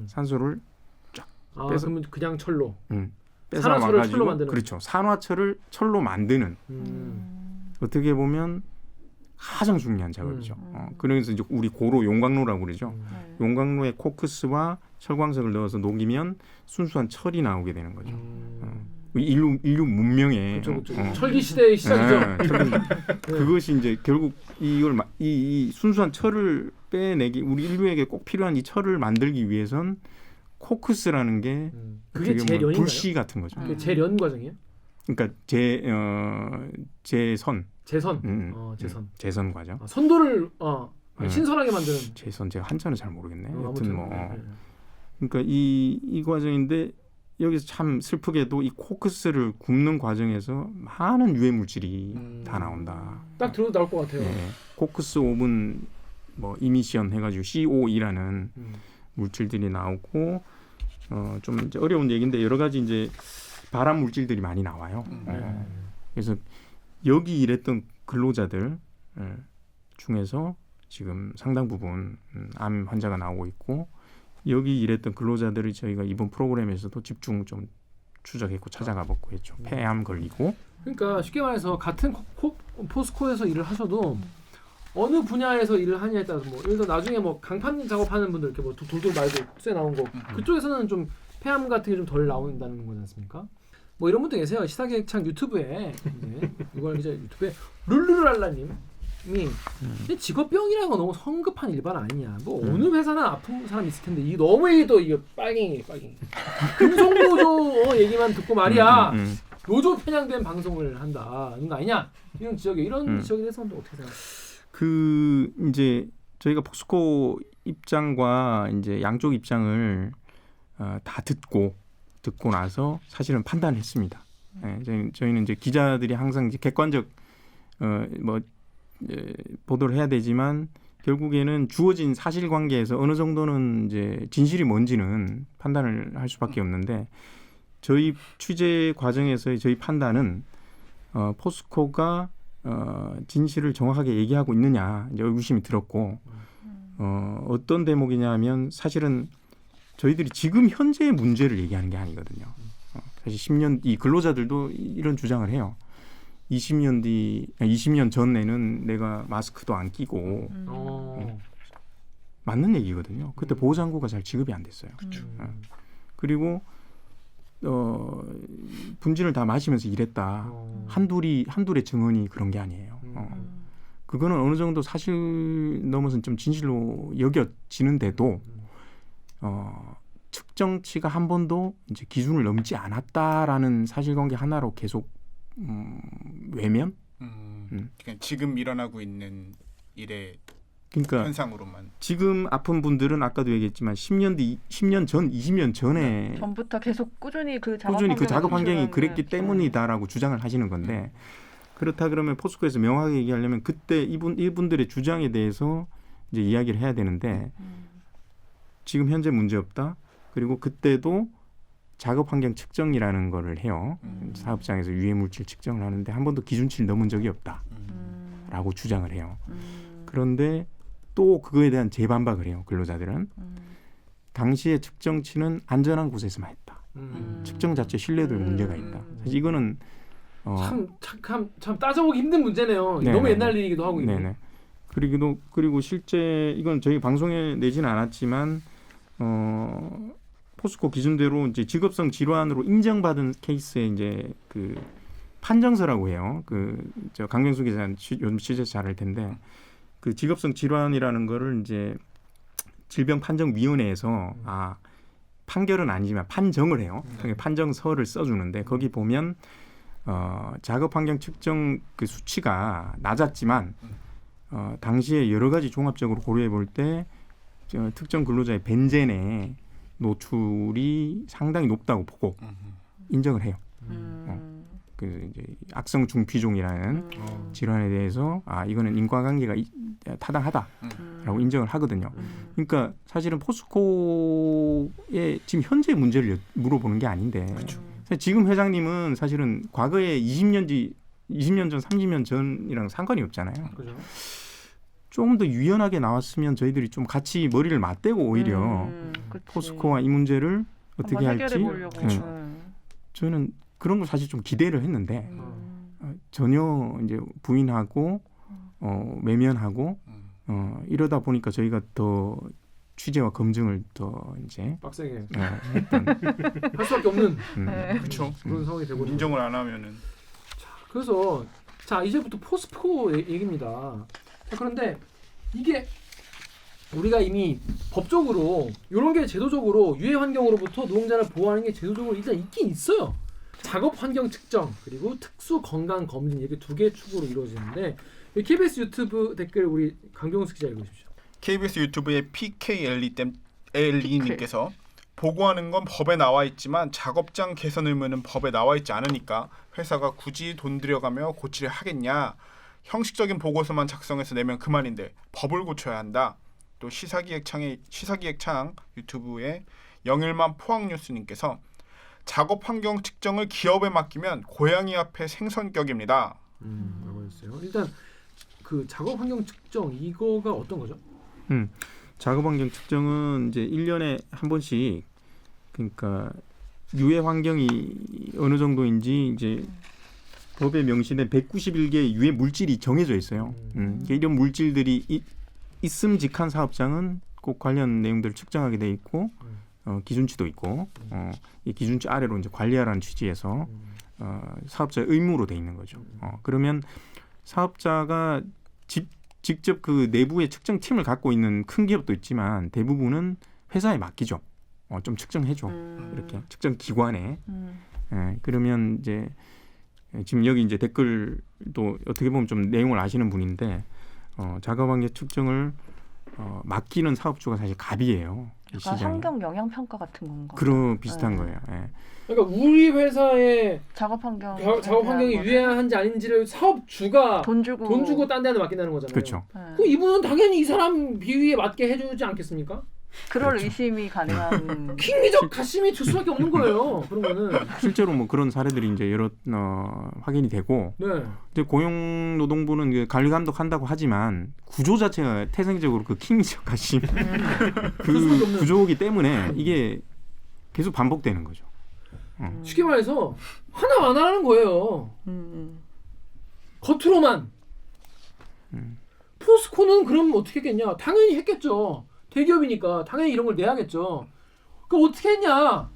산소를 뺏어- 그러면 그냥 철로. 뺏어 산화철을 와가지고 철로 만드는. 그렇죠. 산화철을 철로 만드는 어떻게 보면 가장 중요한 작업이죠. 그래서 이제 우리 고로 용광로라고 그러죠. 용광로에 코크스와 철광석을 넣어서 녹이면 순수한 철이 나오게 되는 거죠. 인류 문명의 그렇죠. 철기 시대의 시작이죠. 그것이 이제 결국 이걸 이 순수한 철을 빼내기 우리 인류에게 꼭 필요한 이 철을 만들기 위해선 코크스라는 게 그게 어떻게 보면 재련인가요? 불씨 같은 거죠. 그게 재련 과정이에요? 그러니까 재선. 재선. 재선 과정. 선도를 신선하게 만드는. 재선 제가 한자는 잘 모르겠네. 아무튼, 여튼 뭐 그러니까 이 과정인데 여기서 참 슬프게도 이 코크스를 굽는 과정에서 많은 유해 물질이 다 나온다. 딱 들어도 나올 것 같아요. 네. 코크스 오븐 뭐 이미션 해가지고 COE라는 물질들이 나오고 좀 이제 어려운 얘기인데 여러 가지 이제 발암 물질들이 많이 나와요. 그래서 여기 일했던 근로자들 중에서 지금 상당 부분 암 환자가 나오고 있고 여기 일했던 근로자들이 저희가 이번 프로그램에서도 집중 좀 추적했고 찾아가 보고 했죠. 폐암 걸리고. 그러니까 쉽게 말해서 같은 포스코에서 일을 하셔도 어느 분야에서 일을 하냐에 따라서 뭐 예를 들어 나중에 뭐 강판 작업하는 분들 이렇게 뭐 돌돌 말고 쇠 나온 거 그쪽에서는 좀 폐암 같은 게 좀 덜 나온다는 거지 않습니까? 뭐 이런 분도 계세요. 시사기획창 유튜브에 이걸 이제 유튜브에 룰루랄라님이 직업병이라는 건 너무 성급한 일반 아니냐. 뭐 어느 회사나 아픈 사람 있을 텐데 이 너무 또 이거 빨갱이 금속노조 얘기만 듣고 말이야. 노조 편향된 방송을 한다. 이런 거 아니냐? 이런 지적에 이런 지적에 대해서는 어떻게 생각하세요? 그 이제 저희가 포스코 입장과 이제 양쪽 입장을 다 듣고 나서 사실은 판단했습니다. 저희는 이제 기자들이 항상 이제 객관적 보도를 해야 되지만 결국에는 주어진 사실관계에서 어느 정도는 이제 진실이 뭔지는 판단을 할 수밖에 없는데 저희 취재 과정에서의 저희 판단은 포스코가 진실을 정확하게 얘기하고 있느냐 이제 의구심이 들었고 어떤 대목이냐면 사실은 저희들이 지금 현재의 문제를 얘기하는 게 아니거든요. 사실 10년 이 근로자들도 이런 주장을 해요. 20년 전에는 내가 마스크도 안 끼고 맞는 얘기거든요. 그때 보호장구가 잘 지급이 안 됐어요. 그리고 분진을 다 마시면서 일했다. 한둘의 증언이 그런 게 아니에요. 그거는 어느 정도 사실 넘어선 좀 진실로 여겨지는데도 측정치가 한 번도 이제 기준을 넘지 않았다라는 사실관계 하나로 계속 외면? 그러니까 지금 일어나고 있는 일의 그러니까 현상으로만 지금 아픈 분들은 아까도 얘기했지만 10년 전, 20년 전에 전부터 계속 꾸준히 그 작업 환경이 그랬기 때문이다라고 주장을 하시는 건데 그렇다 그러면 포스코에서 명확하게 얘기하려면 그때 이분들의 주장에 대해서 이제 이야기를 해야 되는데 지금 현재 문제 없다. 그리고 그때도 작업 환경 측정이라는 거를 해요. 사업장에서 유해 물질 측정을 하는데 한 번도 기준치를 넘은 적이 없다라고 주장을 해요. 그런데 또 그거에 대한 재반박을 해요. 근로자들은 당시의 측정치는 안전한 곳에서만 했다. 측정 자체 신뢰도에 문제가 있다. 사실 이거는 참 따져보기 힘든 문제네요. 네네. 너무 옛날 일이기도 하고. 네네. 그리고 실제 이건 저희 방송에 내지는 않았지만 포스코 기준대로 이제 직업성 질환으로 인정받은 케이스에 이제 그 판정서라고 해요. 저 강병수 기자 요즘 취재 잘할 텐데 그 직업성 질환이라는 거를 이제 질병판정위원회에서 판결은 아니지만 판정을 해요. 판정서를 써주는데 거기 보면 작업 환경 측정 그 수치가 낮았지만 당시에 여러 가지 종합적으로 고려해 볼 때 특정 근로자의 벤젠의 노출이 상당히 높다고 보고 인정을 해요. 그 이제 악성 중피종이라는 질환에 대해서 이거는 인과관계가 타당하다라고 인정을 하거든요. 그러니까 사실은 포스코의 지금 현재 문제를 물어보는 게 아닌데 지금 회장님은 사실은 과거에 20년 전, 30년 전이랑 상관이 없잖아요. 그죠? 조금 더 유연하게 나왔으면 저희들이 좀 같이 머리를 맞대고 오히려 포스코와 이 문제를 어떻게 할지 저는 그런 거 사실 좀 기대를 했는데 전혀 이제 부인하고 외면하고 이러다 보니까 저희가 더 취재와 검증을 더 이제 빡세게 했던 할 수밖에 없는 그렇죠. 그런 상황이 되고 인정을 안 하면은 그래서 자 이제부터 포스코 얘기입니다. 자, 그런데 이게 우리가 이미 법적으로 이런 게 제도적으로 유해 환경으로부터 노동자를 보호하는 게 제도적으로 일단 있긴 있어요. 작업 환경 측정 그리고 특수 건강 검진 이렇게 두 개 축으로 이루어지는데 KBS 유튜브 댓글 우리 강병숙 기자 읽어주십시오. KBS 유튜브의 PKLE님께서 보고하는 건 법에 나와 있지만 작업장 개선 의무는 법에 나와 있지 않으니까 회사가 굳이 돈 들여가며 고치려 하겠냐. 형식적인 보고서만 작성해서 내면 그만인데 법을 고쳐야 한다. 또 시사기획창 유튜브의 영일만 포항뉴스님께서 작업 환경 측정을 기업에 맡기면 고양이 앞에 생선격입니다. 라고 했어요. 일단 그 작업 환경 측정 이거가 어떤 거죠? 작업 환경 측정은 이제 1년에 한 번씩 그러니까 유해 환경이 어느 정도인지 이제 법에 명시된 191개의 유해 물질이 정해져 있어요. 이런 물질들이 있음직한 사업장은 꼭 관련 내용들을 측정하게 돼 있고 기준치도 있고 이 기준치 아래로 이제 관리하라는 취지에서 사업자의 의무로 돼 있는 거죠. 그러면 사업자가 직접 그 내부의 측정팀을 갖고 있는 큰 기업도 있지만 대부분은 회사에 맡기죠. 좀 측정해줘. 이렇게 측정 기관에. 그러면 이제 지금 여기 이제 댓글도 어떻게 보면 좀 내용을 아시는 분인데 작업환경 측정을 맡기는 사업주가 사실 갑이에요. 약간 환경 영향 평가 같은 건가? 그런 비슷한 거예요. 예. 그러니까 우리 회사의 작업 환경이 작업 환경이 유해한지 아닌지를 사업주가 돈 주고 딴 데한테 맡긴다는 거잖아요. 그렇죠. 그 이분은 당연히 이 사람 비위에 맞게 해주지 않겠습니까? 그럴 의심이 가능한 킹리적 가심이 들 수밖에 없는 거예요. 그런 거는 실제로 뭐 그런 사례들이 이제 여러 확인이 되고, 네. 근데 고용노동부는 관리 감독한다고 하지만 구조 자체가 태생적으로 그 킹리적 가심 그 구조이기 때문에 이게 계속 반복되는 거죠. 쉽게 말해서 하나 안 하는 거예요. 겉으로만. 포스코는 그럼 어떻게 했겠냐? 당연히 했겠죠. 대기업이니까 당연히 이런 걸 내야겠죠. 그럼 어떻게 했냐?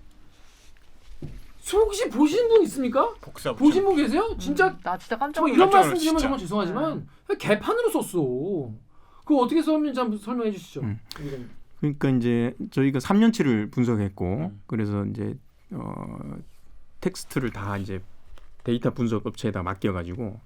혹시 보신 분 있습니까? 보신 분 계세요? 진짜 나 진짜 깜짝 저 이런 놀랐어요. 말씀드리면 정말 죄송하지만 개판으로 썼어. 그거 어떻게 썼는지 한번 설명해 주시죠. 그러니까 이제 저희가 3년치를 분석했고 그래서 이제 텍스트를 다 이제 데이터 분석 업체에다 맡겨가지고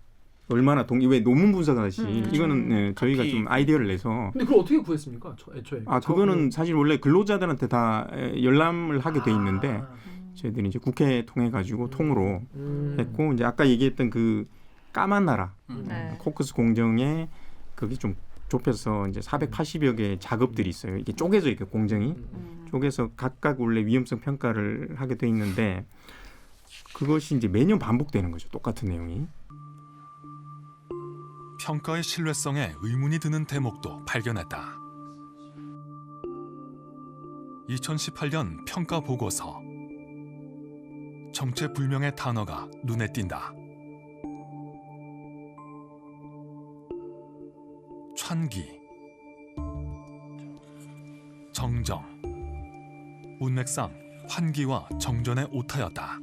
얼마나 왜 논문 분석하듯이 이거는 네, 저희가 좀 아이디어를 내서. 근데 그걸 어떻게 구했습니까? 애초에. 그거는 사실 원래 근로자들한테 다 열람을 하게 돼 있는데 저희들이 이제 국회 통해 가지고 통으로 했고 이제 아까 얘기했던 그 까만 나라 코커스 공정에 거기 좀 좁혀서 이제 480여 개의 작업들이 있어요. 이게 쪼개져 있고 공정이 쪼개서 각각 원래 위험성 평가를 하게 돼 있는데 그것이 이제 매년 반복되는 거죠. 똑같은 내용이. 평가의 신뢰성에 의문이 드는 대목도 발견했다. 2018년 평가 보고서. 정체불명의 단어가 눈에 띈다.川기, 정정. 문맥상 환기와 정전의 오타였다.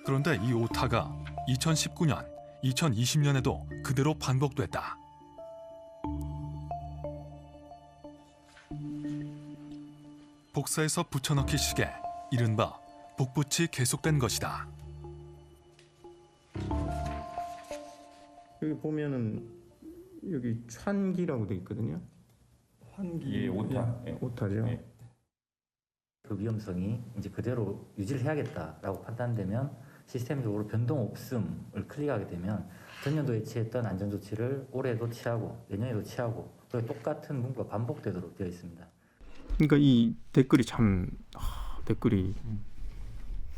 그런데 이 오타가 2019년, 2020년에도 그대로 반복됐다. 복사해서 붙여넣기 식의 이른바 복붙이 계속된 것이다. 여기 보면은 여기川기라고 돼 있거든요. 환기 오타. 오타죠. 그 위험성이 이제 그대로 유지를 해야겠다라고 판단되면 시스템적으로 변동 없음을 클릭하게 되면 전년도에 취했던 안전 조치를 올해도 취하고 내년에도 취하고 그리고 똑같은 문구가 반복되도록 되어 있습니다. 그러니까 이 댓글이 참 댓글이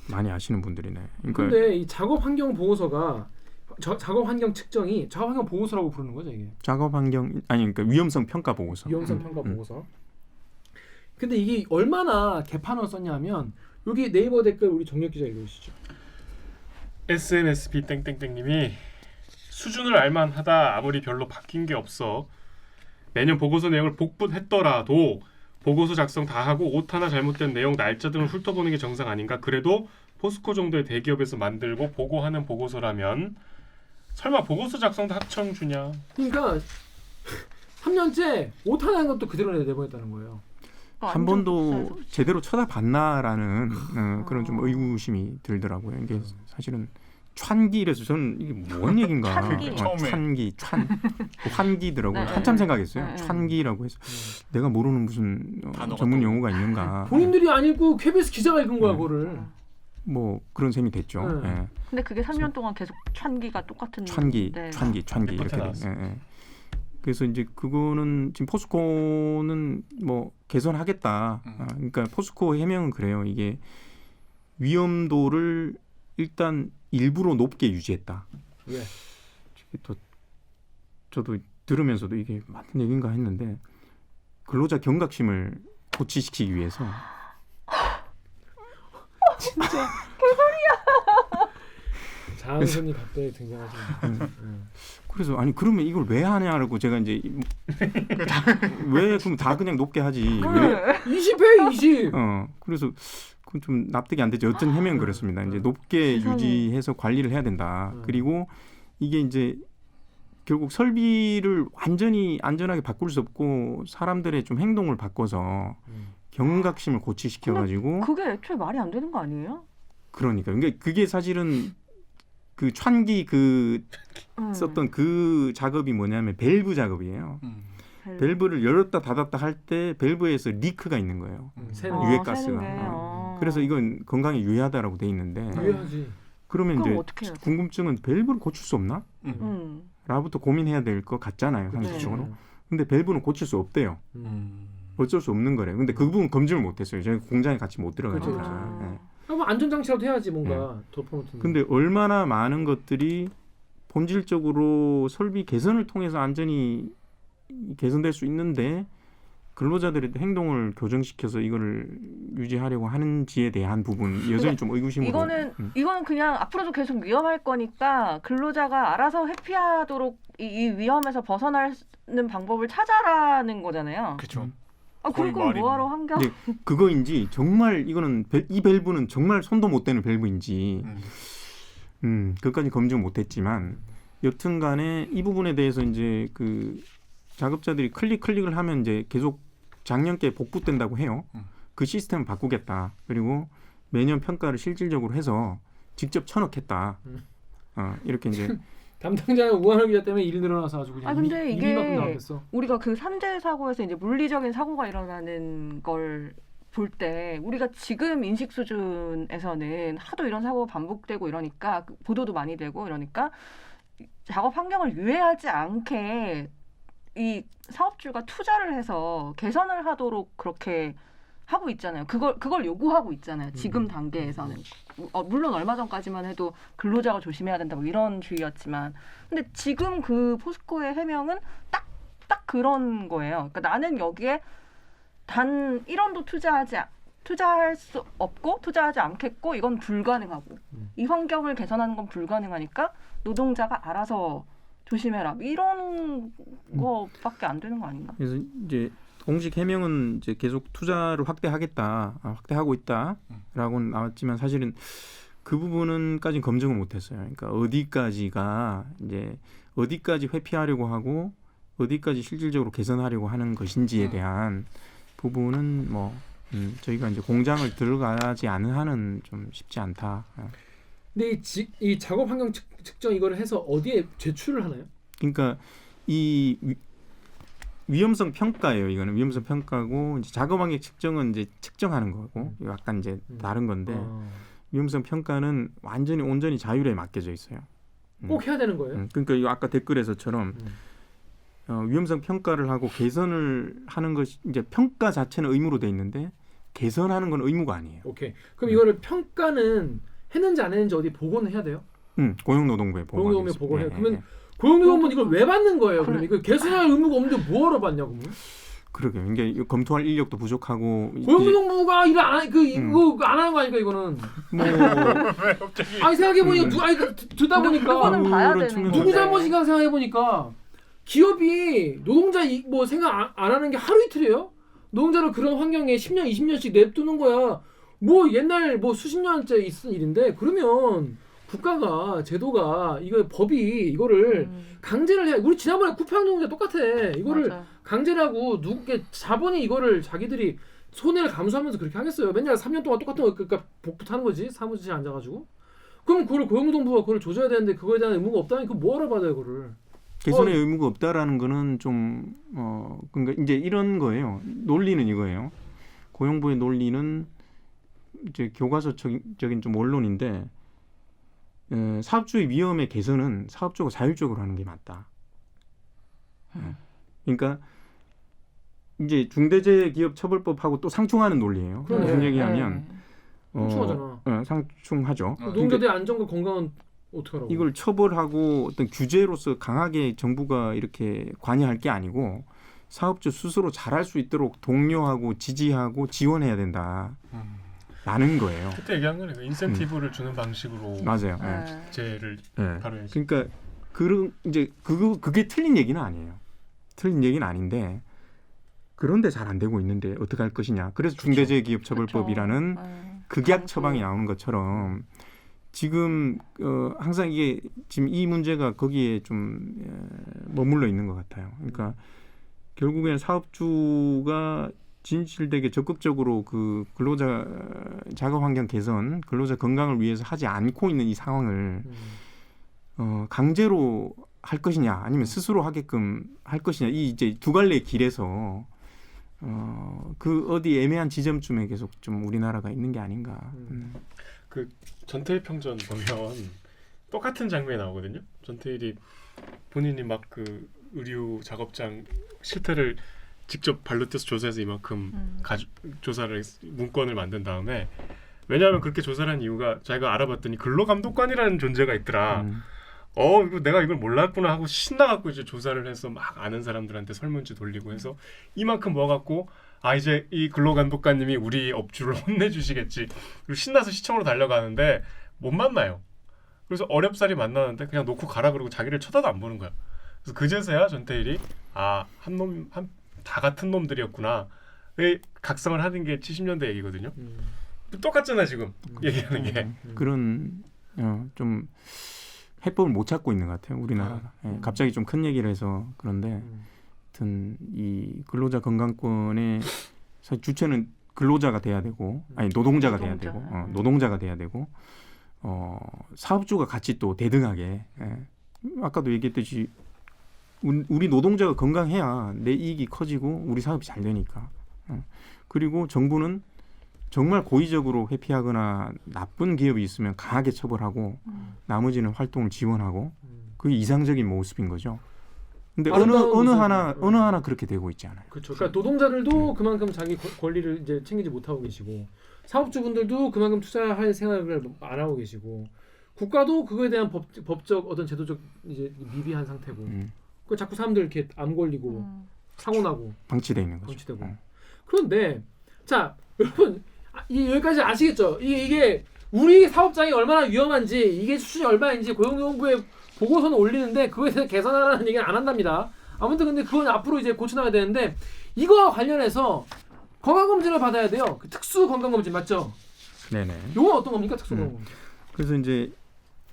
많이 아시는 분들이네. 그러니까 근데 이 작업 환경 보고서가 작업 환경 측정이 작업 환경 보고서라고 부르는 거죠, 이게. 작업 환경 아니 그러니까 위험성 평가 보고서. 위험성 평가 보고서. 근데 이게 얼마나 개판으로 썼냐면 여기 네이버 댓글 우리 정력 기자 읽으시죠. SNSP 땡땡땡님이 수준을 알만하다. 아무리 별로 바뀐 게 없어. 매년 보고서 내용을 복붙했더라도 보고서 작성 다 하고 오타나 잘못된 내용 날짜 등을 훑어보는 게 정상 아닌가? 그래도 포스코 정도의 대기업에서 만들고 보고하는 보고서라면 설마 보고서 작성도 학청 주냐? 그러니까 3년째 오타 난 것도 그대로 내보냈다는 거예요. 한 번도 제대로 쳐다봤나라는 그런 좀 의구심이 들더라고요. 이게 사실은 찬기래서 저는 이게 뭔 얘긴가? 찬기. 찬기, 환기더라고요. 네. 한참 생각했어요. 네. 찬기라고 해서 내가 모르는 무슨 단어가 전문 또- 용어가 있는가? 본인들이 안 읽고 KBS 기자가 읽은 거야, 네. 그거를. 뭐 그런 셈이 됐죠. 네. 예. 근데 그게 3년 동안 계속 찬기가 똑같은. 찬기 네. 이렇게 리포트 돼. 나왔어요. 예, 예. 그래서 이제 그거는 지금 포스코는 뭐 개선하겠다. 그러니까 포스코 해명은 그래요. 이게 위험도를 일단 일부러 높게 유지했다. 왜? 이게 또 저도 들으면서도 이게 맞는 얘기인가 했는데 근로자 경각심을 고취시키기 위해서 장은선이 갑자기 등장하죠. 그래서 아니 그러면 이걸 왜 하냐고 제가 이제 왜 그럼 다 그냥 높게 하지 왜 20회 20. 그래서 그건 좀 납득이 안 되죠. 어떤 해명은 그렇습니다. 이제 높게 세상에. 유지해서 관리를 해야 된다. 그리고 이게 이제 결국 설비를 완전히 안전하게 바꿀 수 없고 사람들의 좀 행동을 바꿔서 경각심을 고취시켜 가지고 그게 애초에 말이 안 되는 거 아니에요? 그러니까 그게 사실은 그 찬기 그 썼던 그 작업이 뭐냐면 밸브 작업이에요. 밸브를 열었다 닫았다 할 때 밸브에서 리크가 있는 거예요. 새는 유해 가스가. 새는 게, 그래서 이건 건강에 유해하다라고 돼 있는데 유해하지. 그러면 그럼 이제 어떻게 해야 돼? 궁금증은 밸브를 고칠 수 없나? 라부터 고민해야 될 것 같잖아요, 상식적으로. 근데 밸브는 고칠 수 없대요. 어쩔 수 없는 거래요. 근데 그 부분 검증을 못했어요. 저희 공장에 같이 못 들어가니까. 그렇죠. 예. 그럼 안전장치라도 해야지 뭔가 덮어놓든. 근데 얼마나 많은 것들이 본질적으로 설비 개선을 통해서 안전이 개선될 수 있는데 근로자들의 행동을 교정시켜서 이거를 유지하려고 하는지에 대한 부분 여전히 좀 의구심으로. 이거는 그냥 앞으로도 계속 위험할 거니까 근로자가 알아서 회피하도록 이 위험에서 벗어나는 방법을 찾아라는 거잖아요. 그렇죠. 그럴 거면 뭐하러 환경? 이제 그거인지 정말 이거는 이 밸브는 정말 손도 못 대는 밸브인지 그것까지 검증 못했지만 여튼간에 이 부분에 대해서 이제 그 작업자들이 클릭을 하면 이제 계속 작년께 복붙된다고 해요. 그 시스템을 바꾸겠다. 그리고 매년 평가를 실질적으로 해서 직접 쳐넣겠다. 이렇게 이제 담당자는 우한을 기자 때문에 일이 늘어나서 아주 그냥 근데 이만큼 이게 나왔겠어. 우리가 그 산재 사고에서 이제 물리적인 사고가 일어나는 걸 볼 때 우리가 지금 인식 수준에서는 하도 이런 사고가 반복되고 이러니까 보도도 많이 되고 이러니까 작업 환경을 유해하지 않게 이 사업주가 투자를 해서 개선을 하도록 그렇게 하고 있잖아요. 그걸 요구하고 있잖아요. 지금 단계에서는. 물론 얼마 전까지만 해도 근로자가 조심해야 된다 뭐 이런 주의였지만 근데 지금 그 포스코의 해명은 딱 그런 거예요. 그러니까 나는 여기에 단 1원도 투자할 수 없고 투자하지 않겠고 이건 불가능하고 이 환경을 개선하는 건 불가능하니까 노동자가 알아서 조심해라 이런 거밖에 안 되는 거 아닌가? 그래서 이제 공식 해명은 이제 계속 투자를 확대하고 있다라고는 나왔지만 사실은 그 부분은까지 검증을 못했어요. 그러니까 어디까지 회피하려고 하고 어디까지 실질적으로 개선하려고 하는 것인지에 대한 부분은 뭐 저희가 이제 공장을 들어가지 않은 한은 좀 쉽지 않다. 근데 이 작업 환경 측정 이거를 해서 어디에 제출을 하나요? 그러니까 이 위험성 평가예요. 이거는 위험성 평가고 이제 작업 환경 측정은 이제 측정하는 거고 약간 이제 다른 건데 위험성 평가는 완전히 온전히 자율에 맡겨져 있어요. 꼭 해야 되는 거예요? 그러니까 이거 아까 댓글에서처럼 위험성 평가를 하고 개선을 하는 것이 이제 평가 자체는 의무로 돼 있는데 개선하는 건 의무가 아니에요. 오케이. 그럼 이거를 평가는 했는지 안 했는지 어디 보고는 해야 돼요? 고용노동부에 고용노동부에 보고해요. 네, 그러면 고용노동부는 이걸 왜 받는 거예요? 그럼 이거 개선할 의무가 없는데 뭐하러 받냐고. 그러게요. 이게 검토할 인력도 부족하고 고용노동부가 일을 이거 안 하는 거 아닐까 이거는. 뭐 아니 생각해 보니까 듣다 보니까 그거는 봐야 되는 측면에서 누구 잘못인가 생각해 보니까 기업이 노동자 뭐 생각 안 하는 게 하루 이틀이에요? 노동자를 그런 환경에 10년, 20년씩 냅두는 거야. 뭐 옛날 뭐 수십 년째 있은 일인데 그러면 국가가 제도가 이거 법이 이거를 강제를 해. 우리 지난번에 쿠팡 노동자 똑같아. 이거를 맞아. 강제를 하고 누구게 자본이 이거를 자기들이 손해를 감수하면서 그렇게 하겠어요. 맨날 3년 동안 똑같은 거 그러니까 복붙하는 거지. 사무실에 앉아가지고. 그럼 그걸 고용노동부가 그걸 조져야 되는데 그거에 대한 의무가 없다면 그거 뭐하러 받아요, 그거를? 개선의 의무가 없다라는 거는 좀 그러니까 이제 이런 거예요. 논리는 이거예요. 고용부의 논리는 이제 교과서적인 좀 원론인데 사업주의 위험의 개선은 사업주가 자율적으로 하는 게 맞다. 그러니까 이제 중대재해기업처벌법하고 또 상충하는 논리예요. 무슨 얘기하면 상충하잖아. 상충하죠. 노동자들의 안전과 건강은 어떻게 하라고? 이걸 처벌하고 어떤 규제로서 강하게 정부가 이렇게 관여할 게 아니고 사업주 스스로 잘할 수 있도록 독려하고 지지하고 지원해야 된다. 라는 거예요. 그때 얘기한 거네. 인센티브를 주는 방식으로 맞아요. 제를 바로 그러니까 그게 틀린 얘기는 아니에요. 틀린 얘기는 아닌데 그런데 잘 안 되고 있는데 어떻게 할 것이냐. 그래서 중대재해기업처벌법이라는 극약 처방이 나오는 것처럼 지금 항상 이게 지금 이 문제가 거기에 좀 머물러 있는 것 같아요. 그러니까 결국에는 사업주가 진실되게 적극적으로 그 근로자 작업 환경 개선, 근로자 건강을 위해서 하지 않고 있는 이 상황을 강제로 할 것이냐, 아니면 스스로 하게끔 할 것이냐, 이 이제 두 갈래의 길에서 그 어디 애매한 지점쯤에 계속 좀 우리나라가 있는 게 아닌가. 그 전태일 평전 보면 똑같은 장면이 나오거든요. 전태일이 본인이 막 그 의류 작업장 실태를 직접 발로 뛰어서 조사해서 이만큼 조사를 문건을 만든 다음에, 왜냐하면 그렇게 조사를 한 이유가 자기가 알아봤더니 근로감독관이라는 존재가 있더라. 이거 내가 이걸 몰랐구나 하고 신나갖고 이제 조사를 해서 막 아는 사람들한테 설문지 돌리고 해서 이만큼 모아갖고 이제 이 근로감독관님이 우리 업주를 혼내주시겠지. 그리고 신나서 시청으로 달려가는데 못 만나요. 그래서 어렵사리 만나는데 그냥 놓고 가라 그러고 자기를 쳐다도 안 보는 거야. 그래서 그제서야 전태일이 다 같은 놈들이었구나. 각성을 하는 게 70년대 얘기거든요. 똑같잖아 지금 얘기하는 게. 그런 좀 해법을 못 찾고 있는 것 같아요, 우리나라가. 갑자기 좀 큰 얘기를 해서 그런데 하여튼 이 근로자 건강권의 사실 주체는 근로자가 돼야 되고, 아니 노동자가 돼야 되고, 노동자가 돼야 되고, 사업주가 같이 또 대등하게, 아까도 얘기했듯이 우리 노동자가 건강해야 내 이익이 커지고 우리 사업이 잘 되니까. 그리고 정부는 정말 고의적으로 회피하거나 나쁜 기업이 있으면 강하게 처벌하고 나머지는 활동을 지원하고, 그게 이상적인 모습인 거죠. 근데 어느 하나 그렇게 되고 있지 않아요. 그렇죠. 그러니까 노동자들도 그만큼 자기 권리를 이제 챙기지 못하고 계시고, 사업주분들도 그만큼 투자할 생각을 안 하고 계시고, 국가도 그거에 대한 법적 어떤 제도적 이제 미비한 상태고, 그 자꾸 사람들 이렇게 암 걸리고 사고 나고 방치돼 있는 거죠. 방치되고. 그런데 자 여러분 여기까지 아시겠죠? 이게 우리 사업장이 얼마나 위험한지, 이게 수준이 얼마인지 고용노동부에 보고서는 올리는데 그거에 대해서 개선하라는 얘기는 안 한답니다. 아무튼 근데 그건 앞으로 이제 고쳐나가야 되는데, 이거와 관련해서 건강검진을 받아야 돼요. 그 특수 건강검진 맞죠? 네네. 이건 어떤 겁니까, 특수 건강검진? 그래서 이제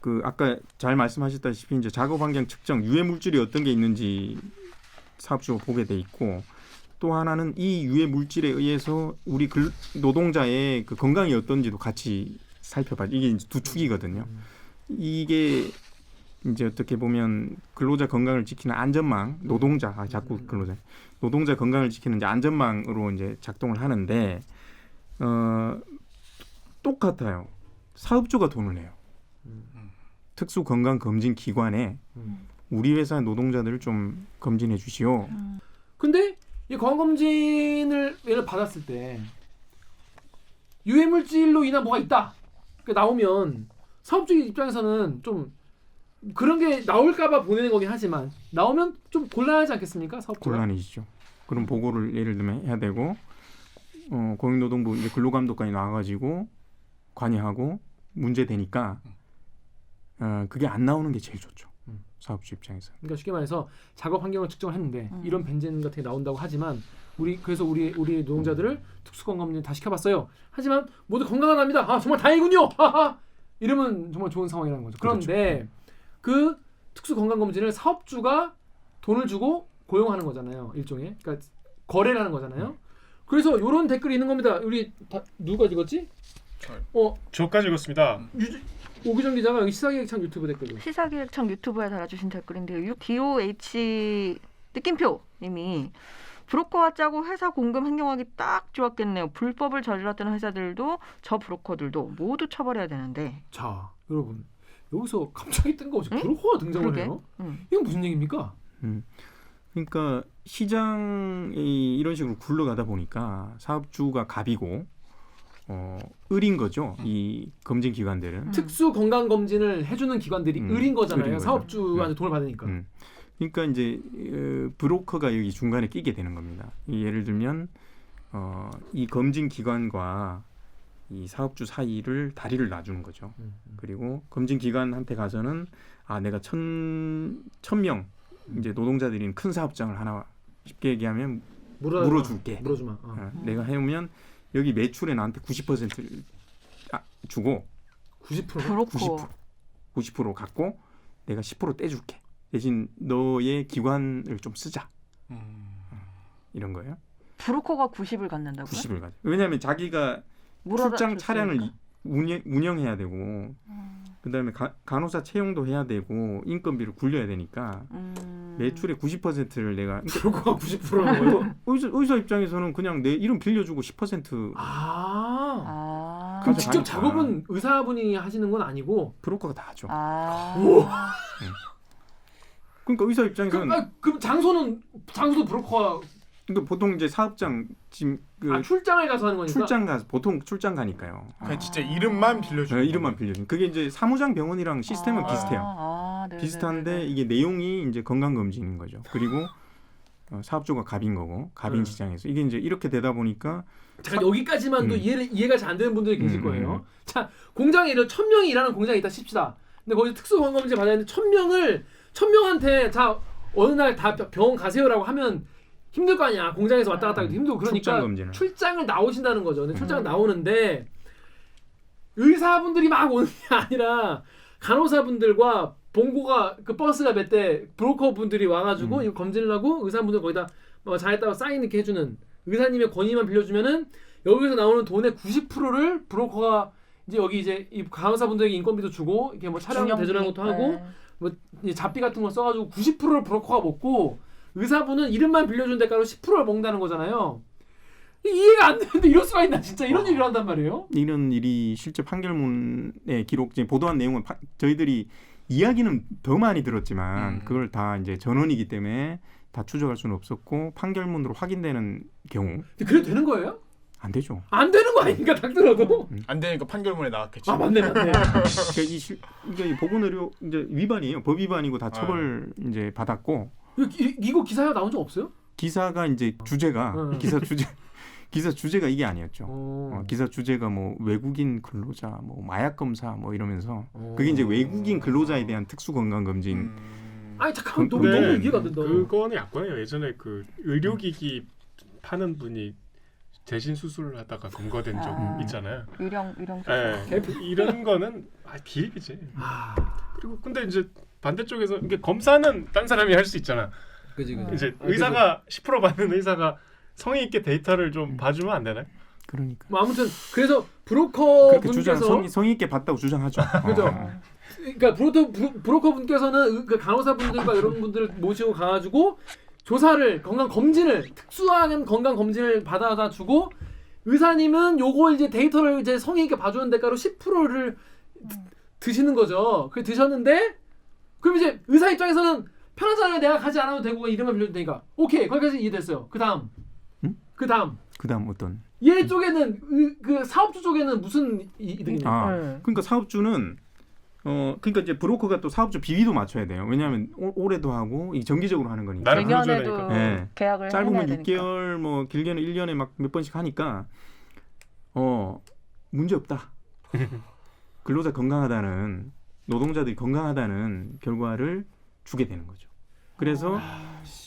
그 아까 잘 말씀하셨다시피 이제 작업 환경 측정, 유해 물질이 어떤 게 있는지 사업주가 보게 돼 있고, 또 하나는 이 유해 물질에 의해서 우리 노동자의 그 건강이 어떤지도 같이 살펴봐. 이게 이제 두 축이거든요. 이게 이제 어떻게 보면 근로자 건강을 지키는 안전망, 노동자 자꾸 근로자 노동자 건강을 지키는 이제 안전망으로 이제 작동을 하는데 똑같아요. 사업주가 돈을 내요. 특수 건강 검진 기관에 우리 회사 노동자들을 좀 검진해 주시오. 근데 이 건강검진을 예를 받았을 때 유해물질로 인한 뭐가 있다 나오면 사업주 입장에서는 좀 그런 게 나올까봐 보내는 거긴 하지만 나오면 좀 곤란하지 않겠습니까? 사업주가? 곤란해지죠. 그럼 보고를 예를 들면 해야 되고 고용노동부 이제 근로감독관이 나와가지고 관여하고 문제되니까 그게 안 나오는 게 제일 좋죠. 사업주 입장에서. 그러니까 쉽게 말해서 작업 환경을 측정을 했는데 이런 벤젠 같은 게 나온다고 하지만 그래서 우리 노동자들을 특수건강검진 다 시켜봤어요. 하지만 모두 건강합니다. 아 정말 다행이군요. 하하. 이러면 정말 좋은 상황이라는 거죠. 그런데 그 특수건강검진을 사업주가 돈을 주고 고용하는 거잖아요. 일종의. 그러니까 거래를 하는 거잖아요. 그래서 이런 댓글이 있는 겁니다. 우리 누가 읽었지? 저까지 읽었습니다. 오기정 기자가 여기 시사기획창 유튜브 댓글로. 시사기획창 유튜브에 달아주신 댓글인데요. DOH 느낌표님이 브로커와 짜고 회사 공금 횡령하기 딱 좋았겠네요. 불법을 저질렀던 회사들도 저 브로커들도 모두 처벌해야 되는데. 자, 여러분 여기서 갑자기 뜬금없이 브로커가 등장을 해요. 이건 무슨 얘기입니까? 그러니까 시장이 이런 식으로 굴러가다 보니까 사업주가 갑이고 을인 거죠. 이 검진 기관들은. 특수 건강 검진을 해주는 기관들이 을인 거잖아요. 을인 사업주한테 돈을 받으니까. 그러니까 이제 브로커가 여기 중간에 끼게 되는 겁니다. 예를 들면 이 검진 기관과 이 사업주 사이를 다리를 놔주는 거죠. 그리고 검진 기관한테 가서는 내가 1,000명 이제 노동자들이 큰 사업장을 하나 쉽게 얘기하면 물어줄게. 물어주마. 내가 해오면 여기 매출에 나한테 90%를 주고 90%? 90% 갖고 내가 10% 떼줄게. 대신 너의 기관을 좀 쓰자. 이런 거예요. 브로커가 90을 갖는다고요? 90을 가져. 왜냐하면 자기가 출장 차량을 운영해야 되고 그다음에 간호사 채용도 해야 되고 인건비를 굴려야 되니까 매출의 90%를 내가 브로커가 90%는 거예요? 의사 입장에서는 그냥 내 이름 빌려주고 10% 그럼 직접 작업은 의사분이 하시는 건 아니고 브로커가 다 하죠. 그러니까 의사 입장에서는 그럼 장소도 브로커가 그러니까 보통 이제 사업장 지금 출장을 가서 하는 거니까 보통 출장 가니까요. 그냥 진짜 이름만 빌려주는. 이름만 빌려주는. 그게 이제 사무장 병원이랑 시스템은 비슷해요. 비슷한데 이게 내용이 이제 건강 검진인 거죠. 그리고 사업주가 갑인 거고 갑인 시장에서 이게 이제 이렇게 되다 보니까 잠깐 여기까지만도 이해가 잘 안 되는 분들이 계실 거예요. 자, 공장에 1,000명이 일하는 공장이 있다 칩시다. 근데 거기 특수 건강검진 받아야 되는데 1,000명한테 자 어느 날 다 병원 가세요라고 하면 힘들 거 아니야. 공장에서 왔다 갔다 하기도 힘들고 그러니까 출장을 나오신다는 거죠. 근데 출장을 나오는데 의사분들이 막 오는 게 아니라 간호사분들과 봉고가 그 버스가 몇 대 브로커분들이 와가지고 이거 검진을 하고 의사분들 거기다 잘했다고 사인 이렇게 해주는 의사님의 권위만 빌려주면은 여기서 나오는 돈의 90%를 브로커가 이제 여기 이제 이 간호사분들에게 인건비도 주고 이렇게 뭐 촬영 대전하는 것도 하고 뭐 잡비 같은 거 써가지고 90%를 브로커가 먹고 의사분은 이름만 빌려준 대가로 10%를 먹는다는 거잖아요. 이해가 안 되는데 이럴 수가 있나 진짜 이런 일을 한단 말이에요. 이런 일이 실제 판결문에 기록 보도한 내용은 저희들이 이야기는 더 많이 들었지만 그걸 다 이제 전원이기 때문에 다 추적할 수는 없었고 판결문으로 확인되는 경우. 근데 그래도 되는 거예요? 안 되죠. 안 되는 거 아닙니까? 딱 들어도. 안 되니까 판결문에 나왔겠지. 맞네. 그러니까 이 보건의료 이제 위반이에요. 법 위반이고 다 처벌 이제 받았고. 이거 기사에 나온 적 없어요? 기사가 이제 주제가 기사 주제가 이게 아니었죠. 기사 주제가 뭐 외국인 근로자, 뭐 마약 검사 뭐 이러면서 그게 이제 외국인 근로자에 대한 특수 건강 검진. 아니 잠깐 너무 이해가 안 된다. 그거는 약관이에요. 예전에 그 의료기기 파는 분이 대신 수술을 하다가 검거된 적 있잖아요. 유령. 이런 거는 비일비재. 그리고 근데 이제 반대쪽에서 이게 검사는 딴 사람이 할 수 있잖아. 그지. 이제 의사가 10% 받는 의사가 성의 있게 데이터를 좀 봐주면 안 되나요? 그러니까. 뭐 아무튼 그래서 브로커 분께서 성의 있게 봤다고 주장하죠. 그죠. 그러니까 브로커 분께서는 그 간호사분들과 이런 분들을 모시고 가가지고 조사를 건강 검진을 특수한 건강 검진을 받아다 주고 의사님은 요거 이제 데이터를 이제 성의 있게 봐주는 대가로 10%를 드시는 거죠. 그 드셨는데 그럼 이제 의사 입장에서는 편하잖아요. 내가 가지 않아도 되고 이름만 빌려도 되니까 오케이 거기까지 이해됐어요. 그 다음 어떤? 얘 쪽에는 그 사업주 쪽에는 무슨 이득이냐? 그러니까 사업주는 그러니까 이제 브로커가 또 사업주 비위도 맞춰야 돼요. 왜냐하면 올해도 하고 이 정기적으로 하는 거니까. 내년에도 계약을 짧으면 해야 6개월, 뭐 길게는 1년에 막 몇 번씩 하니까 문제 없다. 근로자 건강하다는 노동자들이 건강하다는 결과를 주게 되는 거죠. 그래서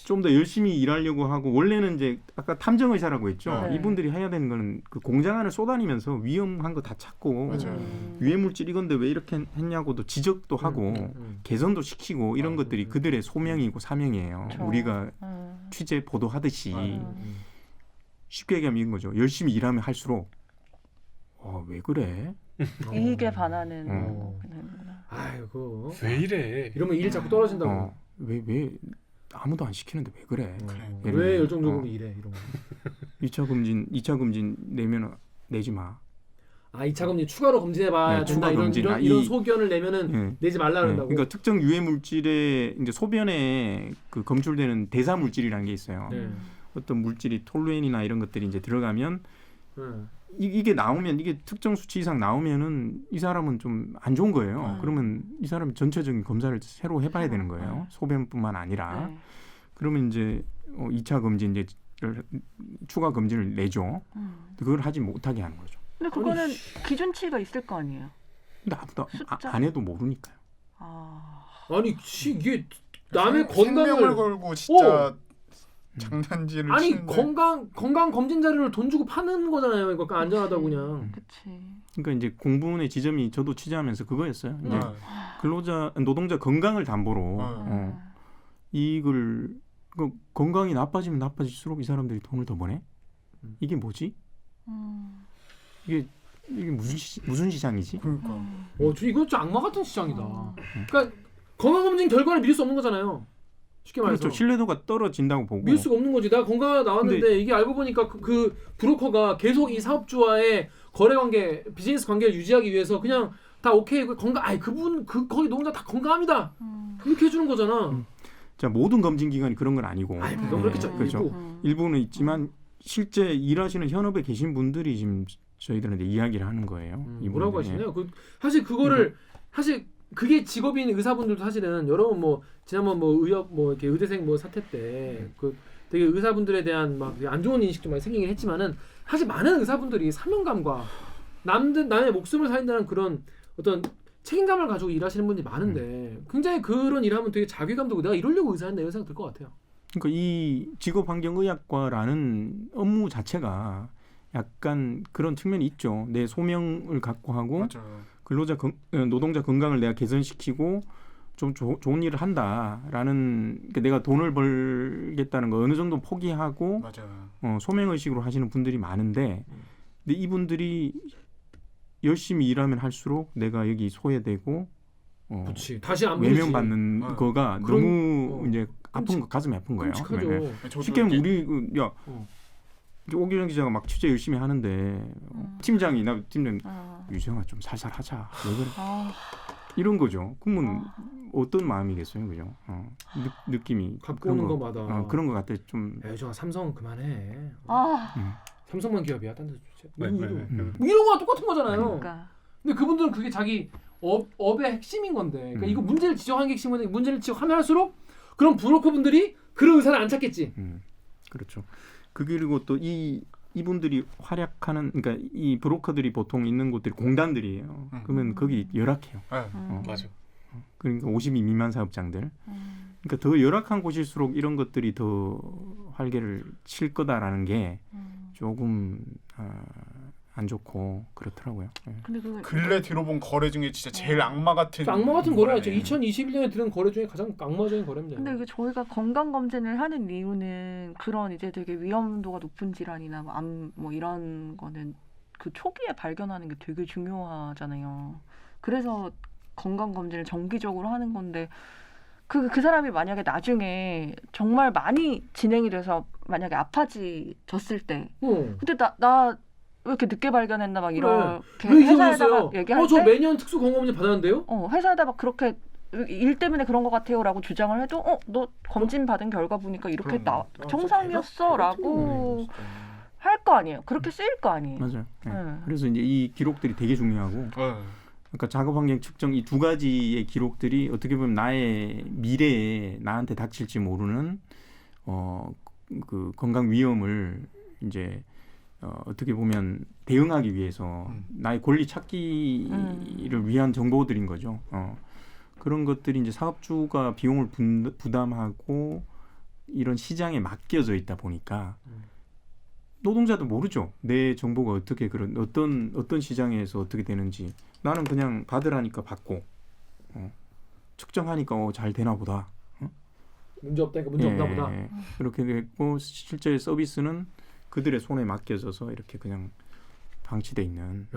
좀 더 열심히 일하려고 하고 원래는 이제 아까 탐정의사라고 했죠. 네. 이분들이 해야 되는 거는 그 공장 안을 쏘다니면서 위험한 거 다 찾고 유해물질 이건데 왜 이렇게 했냐고도 지적도 하고 개선도 시키고 이런 것들이 그들의 소명이고 사명이에요. 그렇죠. 우리가 취재 보도하듯이 쉽게 얘기하면 이런 거죠. 열심히 일하면 할수록 왜 그래? 이익에 반하는 아이고 왜 이래? 이러면 일 자꾸 떨어진다고. 왜 아무도 안 시키는데 왜 그래? 왜 열정적으로 일해 이런 거. 2차 검진 내면 내지 마. 2차 검진 추가로 검진해봐야 된다 추가 검진. 이런 소견을 내면은 내지 말라 그런다고. 그러니까 특정 유해 물질에 이제 소변에 그 검출되는 대사 물질이라는 게 있어요. 어떤 물질이 톨루엔이나 이런 것들이 이제 들어가면 이게 나오면 이게 특정 수치 이상 나오면은 이 사람은 좀 안 좋은 거예요. 그러면 이 사람 전체적인 검사를 새로 해봐야 되는 거예요. 소변뿐만 아니라. 그러면 이제 2차 검진 이제 추가 검진을 내죠. 그걸 하지 못하게 하는 거죠. 근데 그거는 기준치가 있을 거 아니에요. 근데 아무도 안 해도 모르니까요. 아니 이게 남의 생명을 건강을 걸고 진짜 장난질을 아니 치는데. 건강 검진 자료를 돈 주고 파는 거잖아요. 이거 안전하다고 그냥. 그치. 그러니까 이제 공분의 지점이 저도 취재하면서 그거였어요. 이제 노동자 건강을 담보로 이익을 건강이 나빠지면 나빠질수록 이 사람들이 돈을 더 버네. 이게 뭐지? 이게 무슨 시장이지? 그러니까. 이거 좀 악마 같은 시장이다. 그러니까 건강 검진 결과를 믿을 수 없는 거잖아요. 쉽게 말해서. 그렇죠. 신뢰도가 떨어진다고 보고. 믿을 수가 없는 거지. 내가 건강 나왔는데 이게 알고 보니까 그 브로커가 계속 이 사업주와의 거래 관계, 비즈니스 관계를 유지하기 위해서 그냥 다 오케이 건강. 거기 노동자 다 건강합니다. 이렇게 해주는 거잖아. 자 모든 검진 기관이 그런 건 아니고. 그건 그렇겠죠. 그렇죠. 일부는 있지만 실제 일하시는 현업에 계신 분들이 지금 저희들한테 이야기를 하는 거예요. 뭐라고 하시나요? 사실 그거를 사실 그게 직업인 의사분들도 사실은 여러분 뭐 지난번 뭐 의협 뭐 이렇게 의대생 뭐 사태 때 그 되게 의사분들에 대한 막 안 좋은 인식도 많이 생기긴 했지만은 사실 많은 의사분들이 사명감과 남의 목숨을 살린다는 그런 어떤 책임감을 가지고 일하시는 분들이 많은데 굉장히 그런 일하면 되게 자괴감도 내가 이러려고 의사했나 이런 생각 들 것 같아요. 그러니까 이 직업환경의학과라는 업무 자체가 약간 그런 측면이 있죠. 내 소명을 갖고 하고 노동자 건강을 내가 개선시키고 좀 좋은 일을 한다라는 그러니까 내가 돈을 벌겠다는 거 어느 정도 포기하고 소명의식으로 하시는 분들이 많은데 근데 이분들이 열심히 일하면 할수록 내가 여기 소외되고 다시 안 보이지. 외면받는 거가 너무 이제 가슴이 아픈 거예요. 쉽게 하면 우리 오기정 기자가 막 취재 열심히 하는데 팀장이 유정아 좀 살살 하자. 왜 그래? 이런 거죠. 그러면 어떤 마음이겠어요, 그죠? 느낌이 갖고 오는 거마다 그런 거 같아 좀. 유정아 삼성 그만해. 삼성만 기업이야, 딴 데 주체. 네. 뭐 이런 거랑 똑같은 거잖아요. 그러니까. 근데 그분들은 그게 자기 업의 핵심인 건데, 그러니까 이거 문제를 지적하는 게 핵심인 건데 문제를 지적하면 할수록 그런 브로커 분들이 그런 의사를 안 찾겠지. 그렇죠. 그리고 또 이분들이 활약하는 그러니까 이 브로커들이 보통 있는 곳들이 공단들이에요. 그러면 거기 열악해요. 맞아. 그러니까 52 미만 사업장들. 그러니까 더 열악한 곳일수록 이런 것들이 더 활개를 칠 거다라는 게 조금 안 좋고 그렇더라고요. 근데 근래 들어본 거래 중에 진짜 제일 악마 같은 거래였죠. 2021년에 들은 거래 중에 가장 악마적인 거래입니다. 근데 이게 저희가 건강 검진을 하는 이유는 그런 이제 되게 위험도가 높은 질환이나 암 뭐 이런 거는 그 초기에 발견하는 게 되게 중요하잖아요. 그래서 건강 검진을 정기적으로 하는 건데 그 사람이 만약에 나중에 정말 많이 진행이 돼서 만약에 아파지졌을 때 근데 나 왜 이렇게 늦게 발견했나 막 이렇게 왜 회사에다가 잊어버렸어요? 얘기할 때 저 매년 특수 건강검진 받았는데요? 회사에다 막 그렇게 일 때문에 그런 것 같아요라고 주장을 해도 너 검진 받은 결과 보니까 이렇게 정상이었어라고 할 거 아니에요. 그렇게 쓰일 거 아니에요. 맞아요. 네. 그래서 이제 이 기록들이 되게 중요하고 그러니까 작업 환경 측정 이 두 가지의 기록들이 어떻게 보면 나의 미래에 나한테 닥칠지 모르는 그 건강 위험을 이제 어떻게 보면 대응하기 위해서 나의 권리 찾기를 위한 정보들인 거죠. 그런 것들이 이제 사업주가 비용을 부담하고 이런 시장에 맡겨져 있다 보니까 노동자도 모르죠. 내 정보가 어떻게 어떤 시장에서 어떻게 되는지. 나는 그냥 받으라니까 받고 측정하니까 잘 되나 보다. 문제 없다니까 문제 없나 보다. 그렇게 됐고 실제 서비스는 그들의 손에 맡겨져서 이렇게 그냥 방치돼 있는.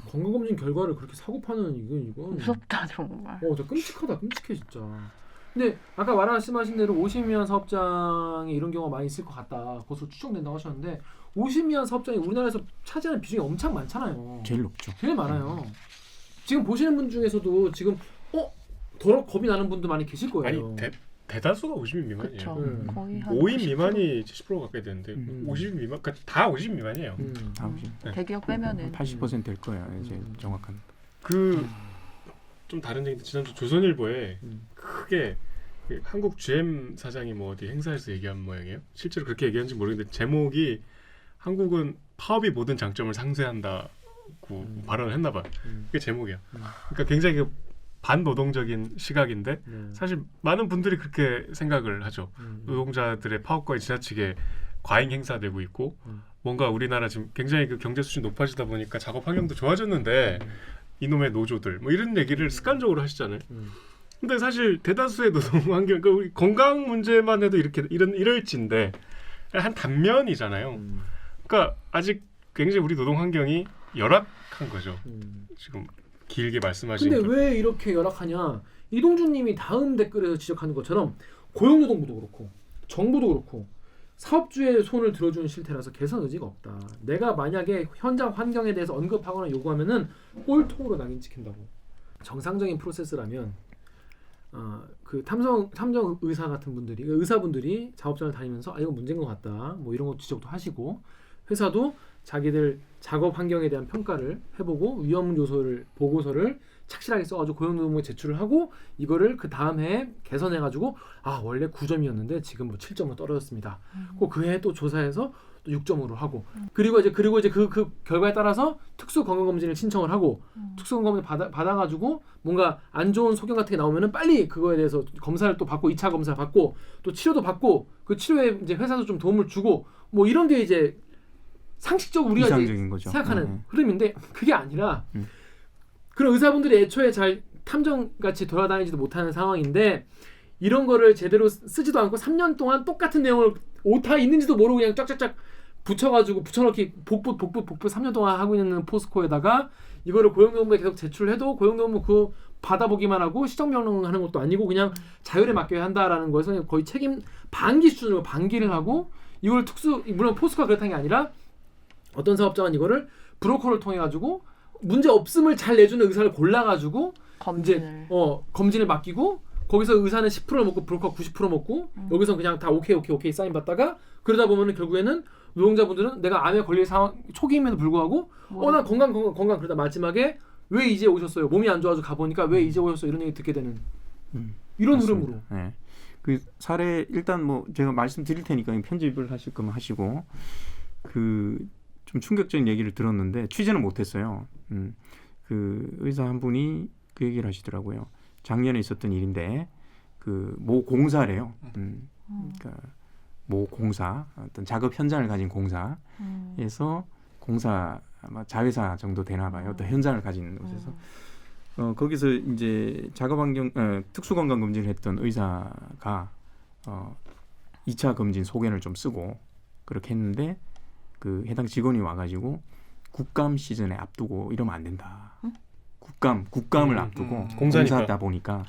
건강검진 결과를 그렇게 사고 파는 이건 무섭다 정말. 진짜 끔찍하다. 끔찍해 진짜. 근데 아까 말씀하신 대로 50 미만 사업장에 이런 경우가 많이 있을 것 같다. 그것으로 추정된다고 하셨는데 50 미만 사업장이 우리나라에서 차지하는 비중이 엄청 많잖아요. 제일 높죠. 제일 많아요. 지금 보시는 분 중에서도 지금 더러 겁이 나는 분도 많이 계실 거예요. 아니 대다수가 50인 미만이에요. 그쵸. 거의 한 5인 90%. 미만이 70% 가까이 되는데 50 미만, 그러니까 다 50 미만이에요. 다 50. 대기업 빼면은 80% 될 거예요. 이제 정확한. 좀 다른 얘기인데 지난주 조선일보에 크게 한국 GM 사장이 뭐 어디 행사에서 얘기한 모양이에요. 실제로 그렇게 얘기한지 모르겠는데 제목이 한국은 파업이 모든 장점을 상쇄한다고 발언을 했나 봐요. 그게 제목이야. 그러니까 굉장히 반노동적인 시각인데 사실 많은 분들이 그렇게 생각을 하죠. 노동자들의 파업권이 지나치게 과잉 행사되고 있고 뭔가 우리나라 지금 굉장히 그 경제 수준이 높아지다 보니까 작업 환경도 좋아졌는데 이놈의 노조들 뭐 이런 얘기를 습관적으로 하시잖아요. 근데 사실 대다수의 노동 환경, 그러니까 우리 건강 문제만 해도 이럴진데 한 단면이잖아요. 그러니까 아직 굉장히 우리 노동 환경이 열악한 거죠. 지금 길게 말씀하신. 근데 왜 이렇게 열악하냐? 이동준님이 다음 댓글에서 지적하는 것처럼 고용노동부도 그렇고 정부도 그렇고 사업주의 손을 들어주는 실태라서 개선 의지가 없다. 내가 만약에 현장 환경에 대해서 언급하거나 요구하면은 꼴통으로 낙인 찍힌다고. 정상적인 프로세스라면 그 탐정 의사 같은 분들이 의사분들이 작업장을 다니면서 이거 문제인 것 같다. 뭐 이런 거 지적도 하시고 회사도 자기들 작업 환경에 대한 평가를 해보고 위험 요소를 보고서를 착실하게 써가지고 고용노동부에 제출을 하고 이거를 그 다음 해에 개선해가지고 원래 9점이었는데 지금 뭐 7점으로 떨어졌습니다. 그 해에 또 조사해서 또 6점으로 하고 그리고 이제 그 결과에 따라서 특수 건강검진을 신청을 하고 특수 건강검진 받아가지고 뭔가 안 좋은 소견 같은 게 나오면은 빨리 그거에 대해서 검사를 또 받고 2차 검사 받고 또 치료도 받고 그 치료에 이제 회사도 좀 도움을 주고 뭐 이런 게 이제 상식적으로 우리가 이제 거죠. 생각하는 흐름인데 그게 아니라 그런 의사분들이 애초에 잘 탐정같이 돌아다니지도 못하는 상황인데 이런 거를 제대로 쓰지도 않고 3년 동안 똑같은 내용을 오타 있는지도 모르고 그냥 쫙쫙쫙 붙여넣기 복붙 3년 동안 하고 있는 포스코에다가 이거를 고용노동부에 계속 제출해도 고용노동부 그거 받아보기만 하고 시정명령하는 것도 아니고 그냥 자율에 맡겨야 한다라는 거에서 거의 책임 반기 수준으로 반기를 하고 이걸 물론 포스코가 그렇다는 게 아니라 어떤 사업장은 이거를 브로커를 통해 가지고 문제 없음을 잘 내주는 의사를 골라가지고 검진을 맡기고 거기서 의사는 10%를 먹고 브로커 90% 먹고 여기서 그냥 다 오케이 사인 받다가 그러다 보면은 결국에는 노동자분들은 내가 암에 걸릴 상황 초기임에도 불구하고 난 건강 그러다 마지막에 왜 이제 오셨어요? 몸이 안 좋아서 가보니까 왜 이제 오셨어요? 이런 얘기 듣게 되는 이런 맞습니다. 흐름으로. 네. 그 사례 일단 뭐 제가 말씀드릴 테니까 편집을 하실 거면 하시고 좀 충격적인 얘기를 들었는데 취재는 못했어요. 그 의사 한 분이 그 얘기를 하시더라고요. 작년에 있었던 일인데 그 모 공사래요. 그러니까 모 공사 어떤 작업 현장을 가진 공사에서 공사 아마 자회사 정도 되나 봐요. 어떤 현장을 가진 곳에서 거기서 이제 작업 환경 특수 건강 검진을 했던 의사가 2차 검진 소견을 좀 쓰고 그렇게 했는데 그 해당 직원이 와가지고 국감 시즌에 앞두고 이러면 안 된다. 국감을 앞두고 공사니까. 공사다 보니까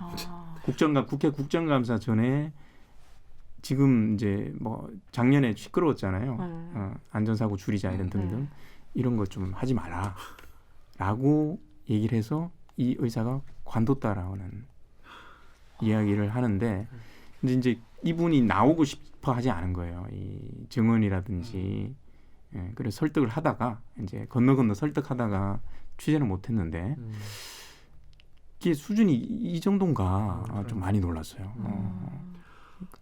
국회 국정감사 전에 지금 이제 뭐 작년에 시끄러웠잖아요. 안전사고 줄이자 이런 등등 이런 거 좀 하지 마라라고 얘기를 해서 이 의사가 관뒀다라는 이야기를 하는데 근데 이제 이분이 나오고 싶어 하지 않은 거예요. 이 증언이라든지 그래서 설득을 하다가 이제 건너 설득하다가 취재를 못했는데 이게 수준이 이 정도인가 좀 많이 놀랐어요.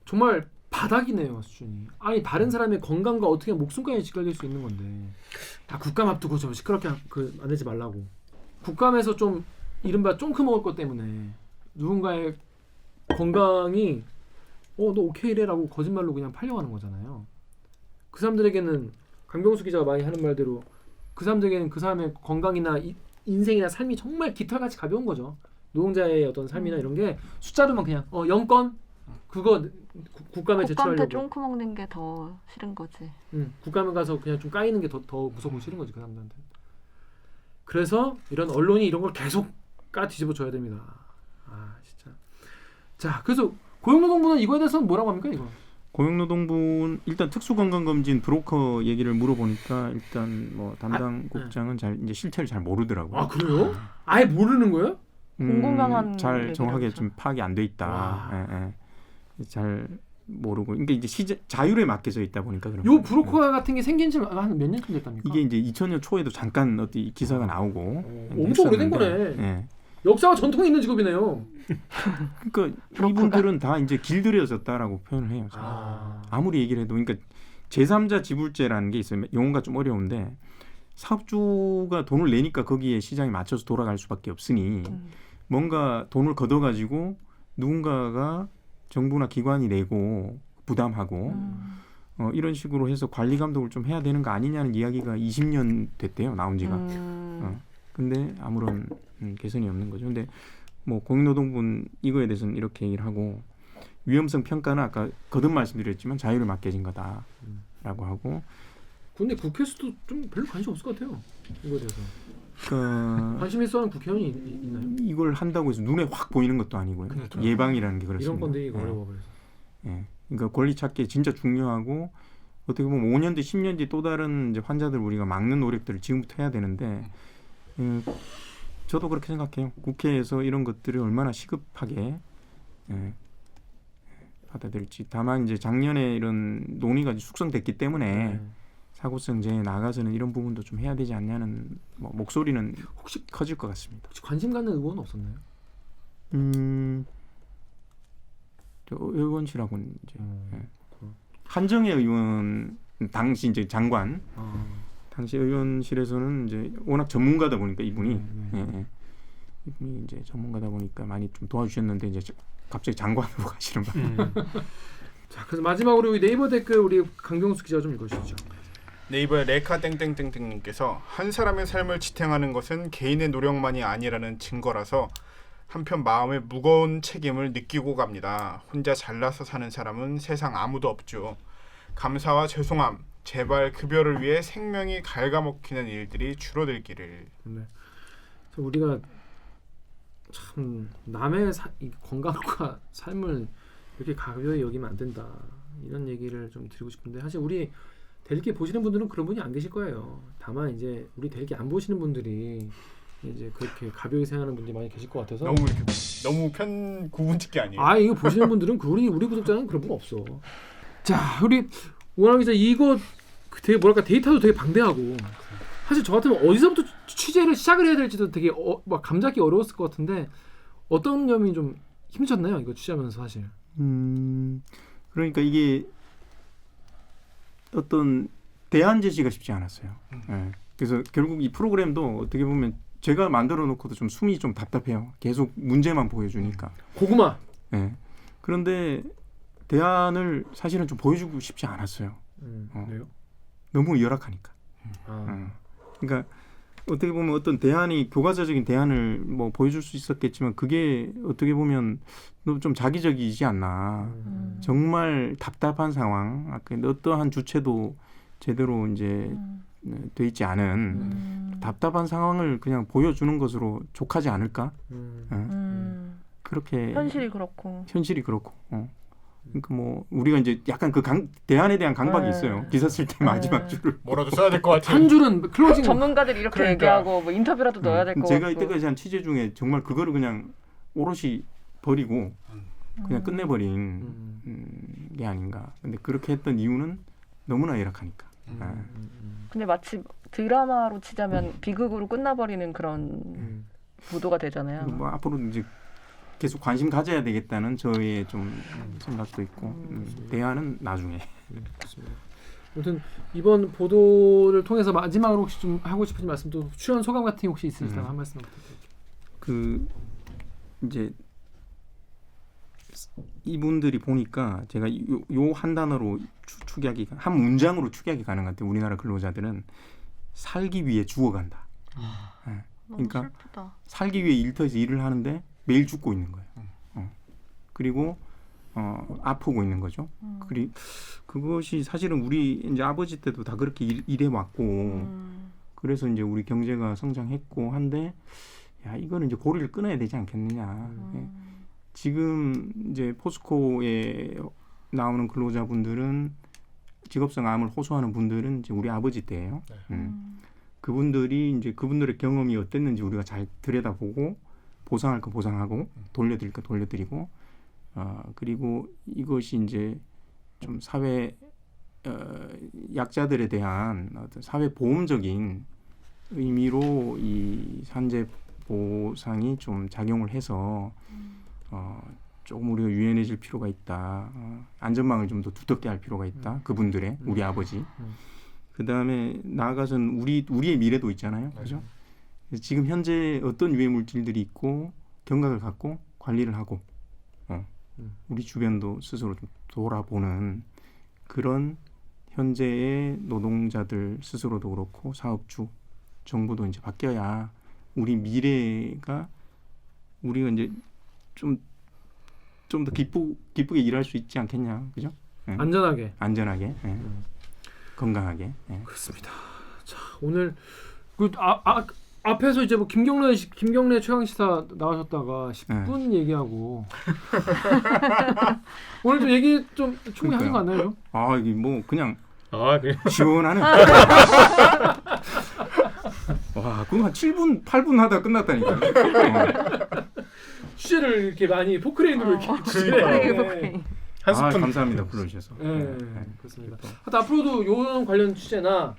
정말 바닥이네요 수준이. 아니 다른 사람의 건강과 어떻게 목숨까지 직결될 수 있는 건데 국감 앞두고 좀 시끄럽게 만들지 말라고. 국감에서 좀 이른바 쫑크 먹을 것 때문에 누군가의 건강이 너 오케이래라고 거짓말로 그냥 팔려가는 거잖아요. 그 사람들에게는 강병수 기자가 많이 하는 말대로 그 사람들에게는 그 사람의 건강이나 인생이나 삶이 정말 깃털같이 가벼운 거죠. 노동자의 어떤 삶이나 이런 게 숫자로만 그냥 0건 그거 국감에 제출하려고. 국감 때 쫑크 먹는 게 더 싫은 거지. 국감에 가서 그냥 좀 까이는 게 더 무섭고 싫은 거지 그 사람들한테. 그래서 이런 언론이 이런 걸 계속 까 뒤집어 줘야 됩니다. 진짜. 자, 그래서 고용노동부는 이거에 대해서는 뭐라고 합니까 이거? 고용노동부는 일단 특수건강검진 브로커 얘기를 물어보니까 일단 뭐 담당 국장은 잘 이제 실태를 잘 모르더라고요. 아 그래요? 아예 모르는 거예요? 공공연한 잘 정확하게 얘기를 좀 파악이 안 돼 있다. 잘 모르고 그러니까 이제 자율에 맡겨져 있다 보니까 그런 요 브로커 같은 게 생긴 지 한 몇 년쯤 됐답니까? 이게 이제 2000년 초에도 잠깐 어디 기사가 나오고 엄청 오래된 거네. 역사와 전통이 있는 직업이네요. 그러니까 이분들은 다 이제 길들여졌다라고 표현을 해요. 아무리 얘기를 해도 그러니까 제3자 지불제라는 게 있어요. 용어가 좀 어려운데 사업주가 돈을 내니까 거기에 시장에 맞춰서 돌아갈 수밖에 없으니 뭔가 돈을 걷어가지고 누군가가 정부나 기관이 내고 부담하고 이런 식으로 해서 관리 감독을 좀 해야 되는 거 아니냐는 이야기가 20년 됐대요. 나온 지가. 근데 아무런 개선이 없는 거죠. 근데 뭐 공익노동부는 이거에 대해서는 이렇게 얘기를 하고 위험성 평가는 아까 거듭 말씀드렸지만 자유를 맡겨진 거다라고 하고. 근데 국회에서도 좀 별로 관심 없을 것 같아요. 이거에 대해서. 관심 있어 하는 국회의원이 있나요? 이걸 한다고 해서 눈에 확 보이는 것도 아니고요. 그렇죠. 예방이라는 게 그렇습니다. 이런 건데 이거 어려워 그래서. 그러니까 권리 찾기 진짜 중요하고 어떻게 보면 5년 뒤 10년 뒤 또 다른 이제 환자들 우리가 막는 노력들을 지금부터 해야 되는데 저도 그렇게 생각해요. 국회에서 이런 것들을 얼마나 시급하게 받아들일지. 다만 이제 작년에 이런 논의가 숙성됐기 때문에 사고성제에 나가서는 이런 부분도 좀 해야 되지 않냐는 뭐 목소리는 혹시 커질 것 같습니다. 혹시 관심 갖는 의원은 없었나요? 저 의원실하고는 이제 한정혜 의원 당시 이제 장관 당시 의원실에서는 이제 워낙 전문가다 보니까 이분이 이제 전문가다 보니까 많이 좀 도와주셨는데 이제 갑자기 장관으로 가시는 바람에. 자, 그래서 마지막으로 우리 네이버 댓글 우리 강병수 기자가 좀 읽어주시죠. 네이버의 레카 땡땡땡땡님께서 한 사람의 삶을 지탱하는 것은 개인의 노력만이 아니라는 증거라서 한편 마음에 무거운 책임을 느끼고 갑니다. 혼자 잘나서 사는 사람은 세상 아무도 없죠. 감사와 죄송함, 제발 급여를 위해 생명이 갉아먹히는 일들이 줄어들기를. 네. 그래서 우리가 참 남의 이 건강과 삶을 이렇게 가벼이 여기면 안 된다. 이런 얘기를 좀 드리고 싶은데 사실 우리 대리기 보시는 분들은 그런 분이 안 계실 거예요. 다만 이제 우리 대리기 안 보시는 분들이 이제 그렇게 가벼이 생각하는 분들이 많이 계실 것 같아서 너무 편 구분짓기 아니에요? 이거 보시는 분들은 우리 구독자는 그런 분 없어. 자, 우리 오남 기자 이거 되게 뭐랄까 데이터도 되게 방대하고 사실 저 같으면 어디서부터 취재를 시작을 해야 될지도 되게 막 감잡기 어려웠을 것 같은데 어떤 점이 좀 힘드셨나요? 이거 취재하면서 사실. 그러니까 이게 어떤 대안 제시가 쉽지 않았어요. 그래서 결국 이 프로그램도 어떻게 보면 제가 만들어 놓고도 좀 숨이 좀 답답해요. 계속 문제만 보여주니까. 고구마. 그런데 대안을 사실은 좀 보여주고 싶지 않았어요. 그래요? 너무 열악하니까. 그러니까 어떻게 보면 어떤 대안이 교과서적인 대안을 뭐 보여줄 수 있었겠지만 그게 어떻게 보면 좀 자기적이지 않나. 정말 답답한 상황. 어떠한 주체도 제대로 이제 돼 있지 않은 답답한 상황을 그냥 보여주는 것으로 족하지 않을까? 그렇게 현실이 그렇고. 그러니까 뭐 우리가 이제 약간 그 대안에 대한 강박이 있어요. 기사 쓸 때 마지막 줄을 뭐라도 써야 될 것 같아요. 한 줄은 클로징. 전문가들이 이렇게 그러니까. 얘기하고 뭐 인터뷰라도 넣어야 될 것 같고. 제가 이때까지 한 취재 중에 정말 그거를 그냥 오롯이 버리고 그냥 끝내버린 게 아닌가. 근데 그렇게 했던 이유는 너무나 열악하니까. 근데 마치 드라마로 치자면 비극으로 끝나버리는 그런 보도가 되잖아요. 뭐 앞으로 이제 계속 관심 가져야 되겠다는 저의 좀 생각도 있고 대안은 나중에. 아무튼 이번 보도를 통해서 마지막으로 혹시 좀 하고 싶으신 말씀도 출연 소감 같은 게 혹시 있으시다면 한 말씀 부탁드릴게요. 그 이제 이분들이 보니까 제가 요 한 단어로 축약이 한 문장으로 축약이 가능한 것 같아요. 우리나라 근로자들은 살기 위해 죽어간다. 그러니까 슬프다. 살기 위해 일터에서 일을 하는데 매일 죽고 있는 거예요. 그리고 아프고 있는 거죠. 그것이 사실은 우리 이제 아버지 때도 다 그렇게 일해 왔고 그래서 이제 우리 경제가 성장했고 한데 야 이거는 이제 고리를 끊어야 되지 않겠느냐. 지금 이제 포스코에 나오는 근로자분들은 직업성 암을 호소하는 분들은 이제 우리 아버지 때예요. 그분들이 이제 그분들의 경험이 어땠는지 우리가 잘 들여다보고 보상할 거 보상하고 돌려드릴 거 돌려드리고 그리고 이것이 이제 좀 사회 약자들에 대한 어떤 사회 보험적인 의미로 이 산재 보상이 좀 작용을 해서 조금 우리가 유연해질 필요가 있다. 안전망을 좀 더 두텁게 할 필요가 있다. 그분들의 우리 아버지. 그 다음에 나아가서는 우리의 미래도 있잖아요. 그죠? 지금 현재 어떤 유해 물질들이 있고 경각을 갖고 관리를 하고 우리 주변도 스스로 좀 돌아보는 그런 현재의 노동자들 스스로도 그렇고 사업주, 정부도 이제 바뀌어야 우리 미래가 우리가 이제 좀 더 기쁘게 일할 수 있지 않겠냐, 그죠? 안전하게, 건강하게. 그렇습니다. 자 오늘 앞에서 이제 뭐 김경래 최강 시사 나가셨다가 10분 얘기하고 오늘 좀 얘기 좀 충분히 하신 거 같나요? 아 이게 뭐 그냥 네. 시원하네. 와, 그거 한 7분, 8분 하다 끝났다니까. 취재를 이렇게 많이 포크레인으로 이렇게 포크레인. 한 스푼. 감사합니다 불러주셔서. 네, 그렇습니다. 하여튼 앞으로도 요런 관련 취재나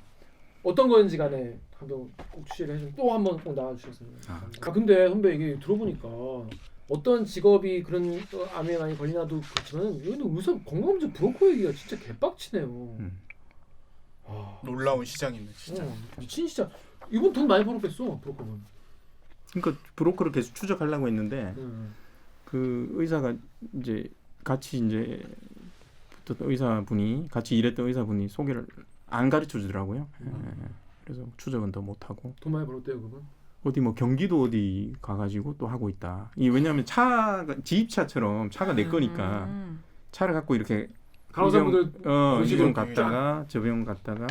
어떤 건지 간에 한번 꼭 취재를 해주면 또 한번 꼭 나와주셨으면 감사합니다. 근데 선배 이게 들어보니까 어떤 직업이 그런 암에 많이 걸리나도 그렇지만 여기는 의사 건강검진 브로커 얘기가 진짜 개빡치네요. 놀라운 시장이네 진짜. 미친 시장. 이분 돈 많이 벌었겠어 브로커는. 그러니까 브로커를 계속 추적하려고 했는데 그 의사가 이제 같이 이제 붙었던 의사분이 같이 일했던 의사분이 소개를 안 가르쳐 주더라고요. 그래서 추적은 더 못 하고. 돈 많이 벌었대요 그분? 어디 뭐 경기도 어디 가가지고 또 하고 있다. 이 왜냐하면 차가 지입차처럼 차가 내 거니까 차를 갖고 이렇게 간호사분들 이병 갔다가 저 병 갔다가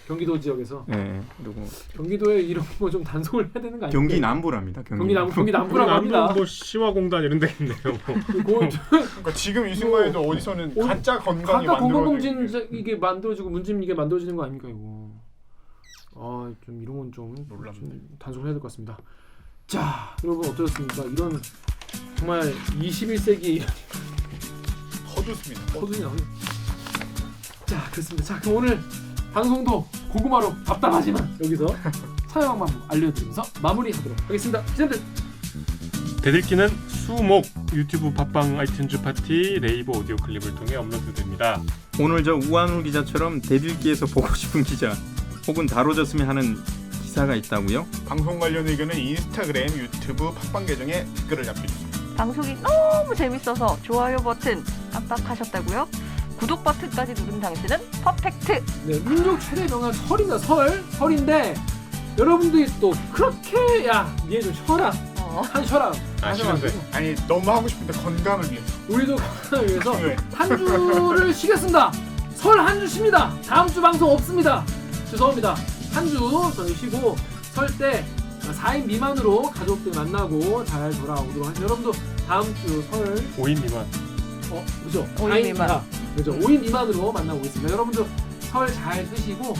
경기도 지역에서. 네. 그리고 경기도에 이런 거 좀 단속을 해야 되는 거 아니에요? 경기 남부랍니다. 경기 남부라고 합니다. 뭐 시화공단 이런 데 있네요. 그러니까 지금 이 순간에도 어디서는 가짜 건강이 건강검진 이게 만들어지고 문진 이게 만들어지는 거 아닙니까 이거? 좀 이런 건 좀 단속을 해야 될 것 같습니다. 자, 여러분 어떠셨습니까? 이런 정말 21세기 허드습니다. 허드이 나오네. 자, 그렇습니다. 자, 그럼 오늘 방송도 고구마로 답답하지만 여기서 사용 방법 알려드리면서 마무리하도록 하겠습니다. 기자들 대들기는 수목 유튜브 팟빵 아이튠즈 파티 네이버 오디오 클립을 통해 업로드됩니다. 오늘 저 우한울 기자처럼 대들기에서 보고 싶은 기자 혹은 다뤄졌으면 하는 기사가 있다고요? 방송 관련 의견은 인스타그램, 유튜브, 팟빵 계정에 댓글을 남겨주세요. 방송이 너무 재밌어서 좋아요 버튼 깜빡하셨다고요? 구독 버튼까지 누른 당신은 퍼펙트. 네, 민족 최대 명언 설입니다. 설인데 여러분들이 또 그렇게 얘 좀 쉬어라 한 쉬어라 싫은데. 아니 너무 하고 싶은데 건강을 위해서 우리도 건강을 위해서 한 주를 쉬겠습니다. 설 한 주 쉽니다. 다음 주 방송 없습니다. 죄송합니다. 한 주 저희 쉬고 설 때 4인 미만으로 가족들 만나고 잘 돌아오도록 하죠. 여러분도 다음 주 설 5인 미만. 그죠? 5인 미만. 그죠? 5인 미만으로 만나보겠습니다. 여러분들 설 잘 쓰시고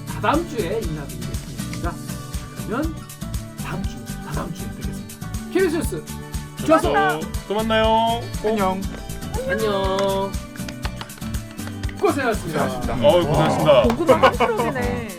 다다음 주에 인사드리겠습니다. 그러면 다다음 주에 뵙겠습니다. KBS 뉴스 좋았어. 또 만나요. 안녕. 안녕. 고생하셨습니다. 고생하셨습니다. 고생하셨습니다. 고구마 한 트럭이네.